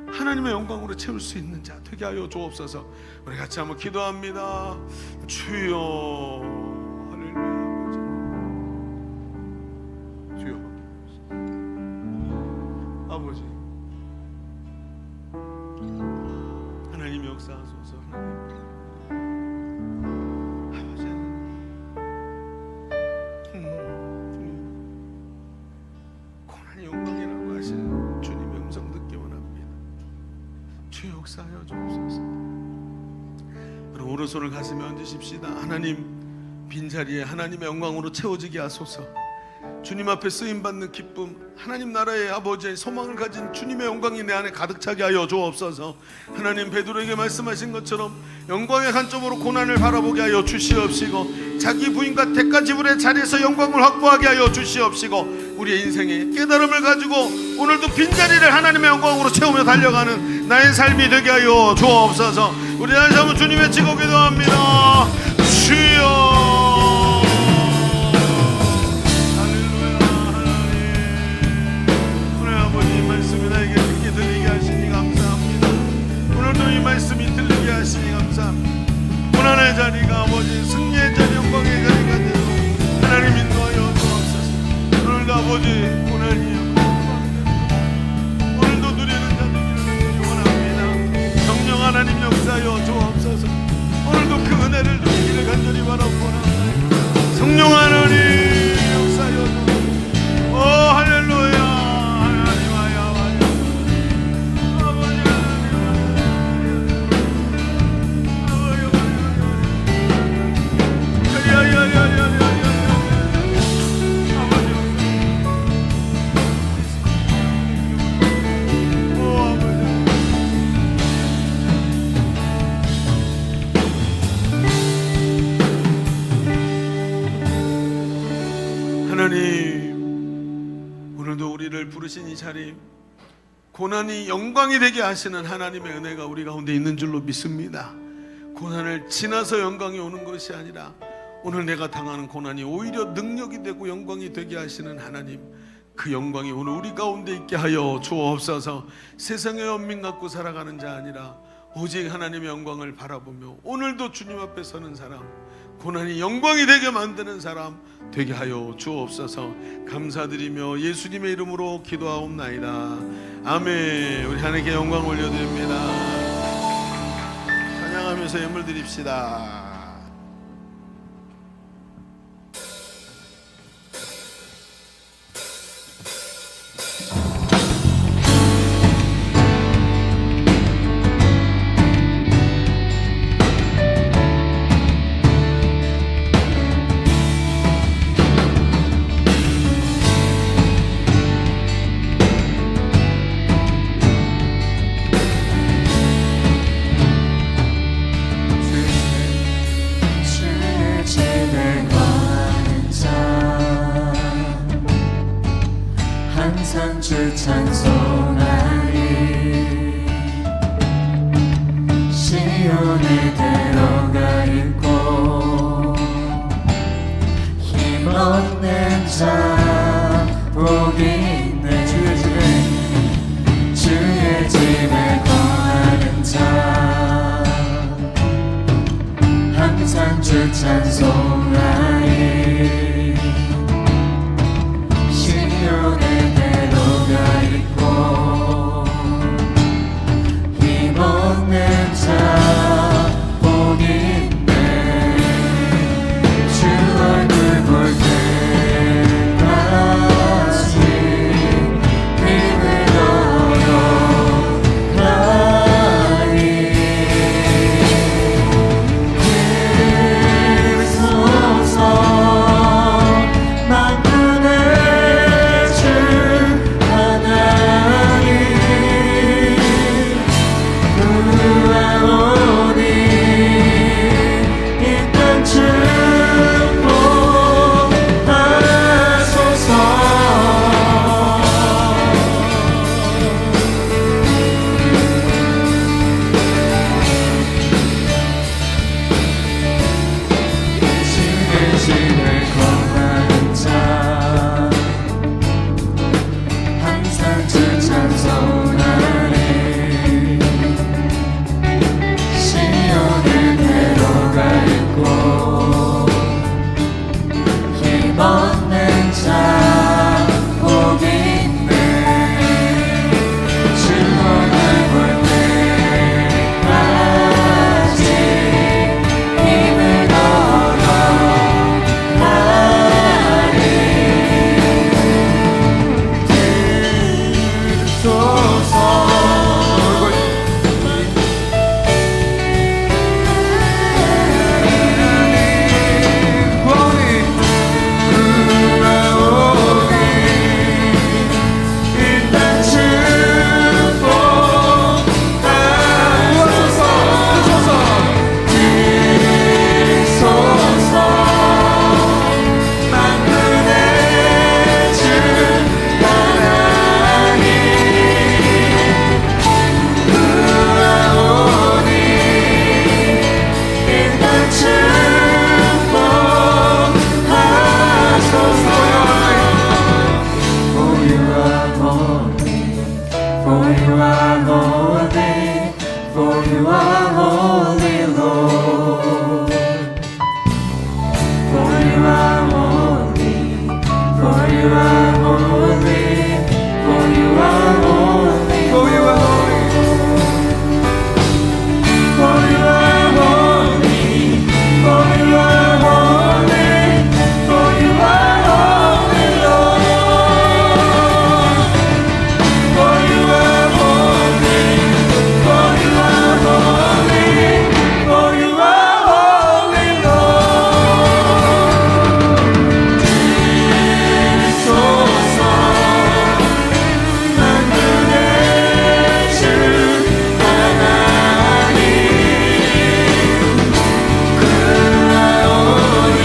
하나님의 영광으로 채울 수 있는 자 되게 하여 주옵소서. 우리 같이 한번 기도합니다. 주여, 할렐루야. 주여, 아버지, 하나님 역사하소서. 아버지, 고난이 영광이라고 하시는 주님의 음성 듣기 원합니다. 주 역사하여 주옵소서. 그럼 오른손을 가슴에 얹으십시다. 하나님, 빈자리에 하나님의 영광으로 채워지게 하소서. 주님 앞에 쓰임받는 기쁨, 하나님 나라의 아버지의 소망을 가진 주님의 영광이 내 안에 가득 차게 하여 주옵소서. 하나님, 베드로에게 말씀하신 것처럼 영광의 관점으로 고난을 바라보게 하여 주시옵시고, 자기 부인과 대가 지불의 자리에서 영광을 확보하게 하여 주시옵시고, 우리의 인생에 깨달음을 가지고 오늘도 빈자리를 하나님의 영광으로 채우며 달려가는 나의 삶이 되게 하여 주옵소서. 우리 다시 한번 주님 외치고 기도합니다. 주여, 이 말씀이 들리게 하시니 감사합니다. 고난의 자리가 아버지 승리의 자리, 영광의 자리가 되고 하나님 인도하여 주옵소서. 오늘도 아버지 고난이 오늘도 누리는 자들이 되기를 원합니다. 성령 하나님 역사하여 주옵소서. 오늘도 그 은혜를 누리기를 간절히 바라고 원합니다. 성령 하나님 역사하여 주옵소서. 오 할렐루야. 하나님, 오늘도 우리를 부르신 이 자리, 고난이 영광이 되게 하시는 하나님의 은혜가 우리 가운데 있는 줄로 믿습니다. 고난을 지나서 영광이 오는 것이 아니라 오늘 내가 당하는 고난이 오히려 능력이 되고 영광이 되게 하시는 하나님, 그 영광이 오늘 우리 가운데 있게 하여 주옵소서. 세상의 연민 갖고 살아가는 자 아니라 오직 하나님의 영광을 바라보며 오늘도 주님 앞에 서는 사람, 고난이 영광이 되게 만드는 사람 되게 하여 주옵소서. 감사드리며 예수님의 이름으로 기도하옵나이다. 아멘. 우리 하나님께 영광 올려드립니다. 찬양하면서 예물 드립시다. 주 찬송하리. 시온에 들어가 있고 힘없는 자 복이 있네. 주의 집에 거하는 자 항상 주 찬송하리. 그 you are holy, for you are holy, For you are holy. for you are holy, for you are holy, for you are holy, Lord. For you are holy, for you are holy, for you are holy, Lord. 주소서 만군의 주 하나님, 그라오니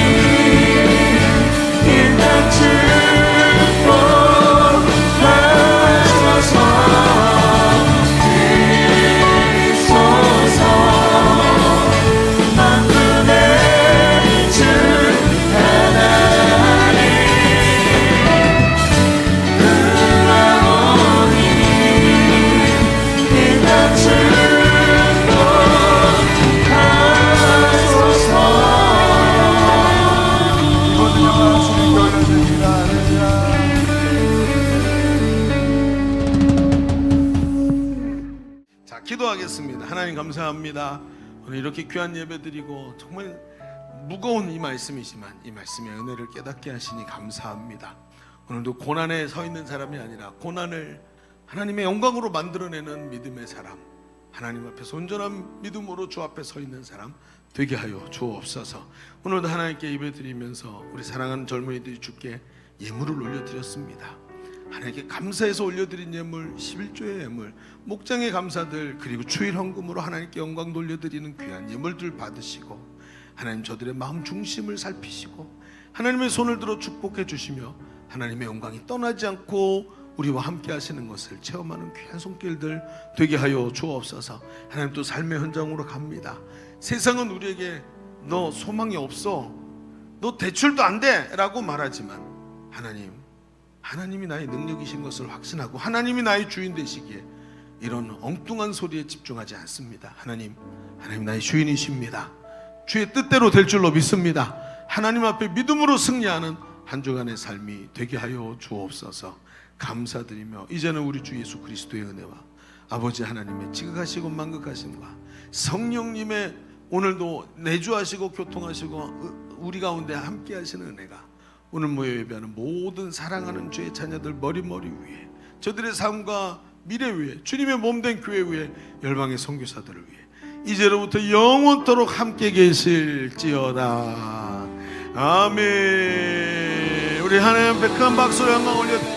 인간 축복하소서. 주소서 만군의 주 하나님, 그라오니 인간 축복하소서. 모든 영광 주님께 올려드립니다. 할렐루야. 자, 기도하겠습니다. 하나님 감사합니다. 오늘 이렇게 귀한 예배 드리고 정말 무거운 이 말씀이지만 이 말씀의 은혜를 깨닫게 하시니 감사합니다. 오늘도 고난에 서 있는 사람이 아니라 고난을 하나님의 영광으로 만들어내는 믿음의 사람, 하나님 앞에서 온전한 믿음으로 주 앞에 서 있는 사람 되게 하여 주옵소서. 오늘도 하나님께 예배 드리면서 우리 사랑하는 젊은이들이 주께 예물을 올려드렸습니다. 하나님께 감사해서 올려드린 예물, 11조의 예물, 목장의 감사들, 그리고 주일 헌금으로 하나님께 영광 돌려드리는 귀한 예물들 받으시고 하나님 저들의 마음 중심을 살피시고 하나님의 손을 들어 축복해 주시며 하나님의 영광이 떠나지 않고 우리와 함께 하시는 것을 체험하는 귀한 손길들 되게 하여 주옵소서. 하나님 또 삶의 현장으로 갑니다. 세상은 우리에게 너 소망이 없어, 너 대출도 안 돼 라고 말하지만 하나님이 나의 능력이신 것을 확신하고 하나님이 나의 주인 되시기에 이런 엉뚱한 소리에 집중하지 않습니다. 하나님 나의 주인이십니다. 주의 뜻대로 될 줄로 믿습니다. 하나님 앞에 믿음으로 승리하는 한 주간의 삶이 되게 하여 주옵소서. 감사드리며 이제는 우리 주 예수 그리스도의 은혜와 아버지 하나님의 지극하시고 만극하심과 성령님의 오늘도 내주하시고 교통하시고 우리 가운데 함께 하시는 은혜가 오늘 모여 예배하는 모든 사랑하는 주의 자녀들 머리 위에, 저들의 삶과 미래 위에, 주님의 몸된 교회 위에, 열방의 선교사들을 위해 이제로부터 영원토록 함께 계실지어다. 아멘. 우리 하나님 앞에 큰 박수로 영광 올려드립니다.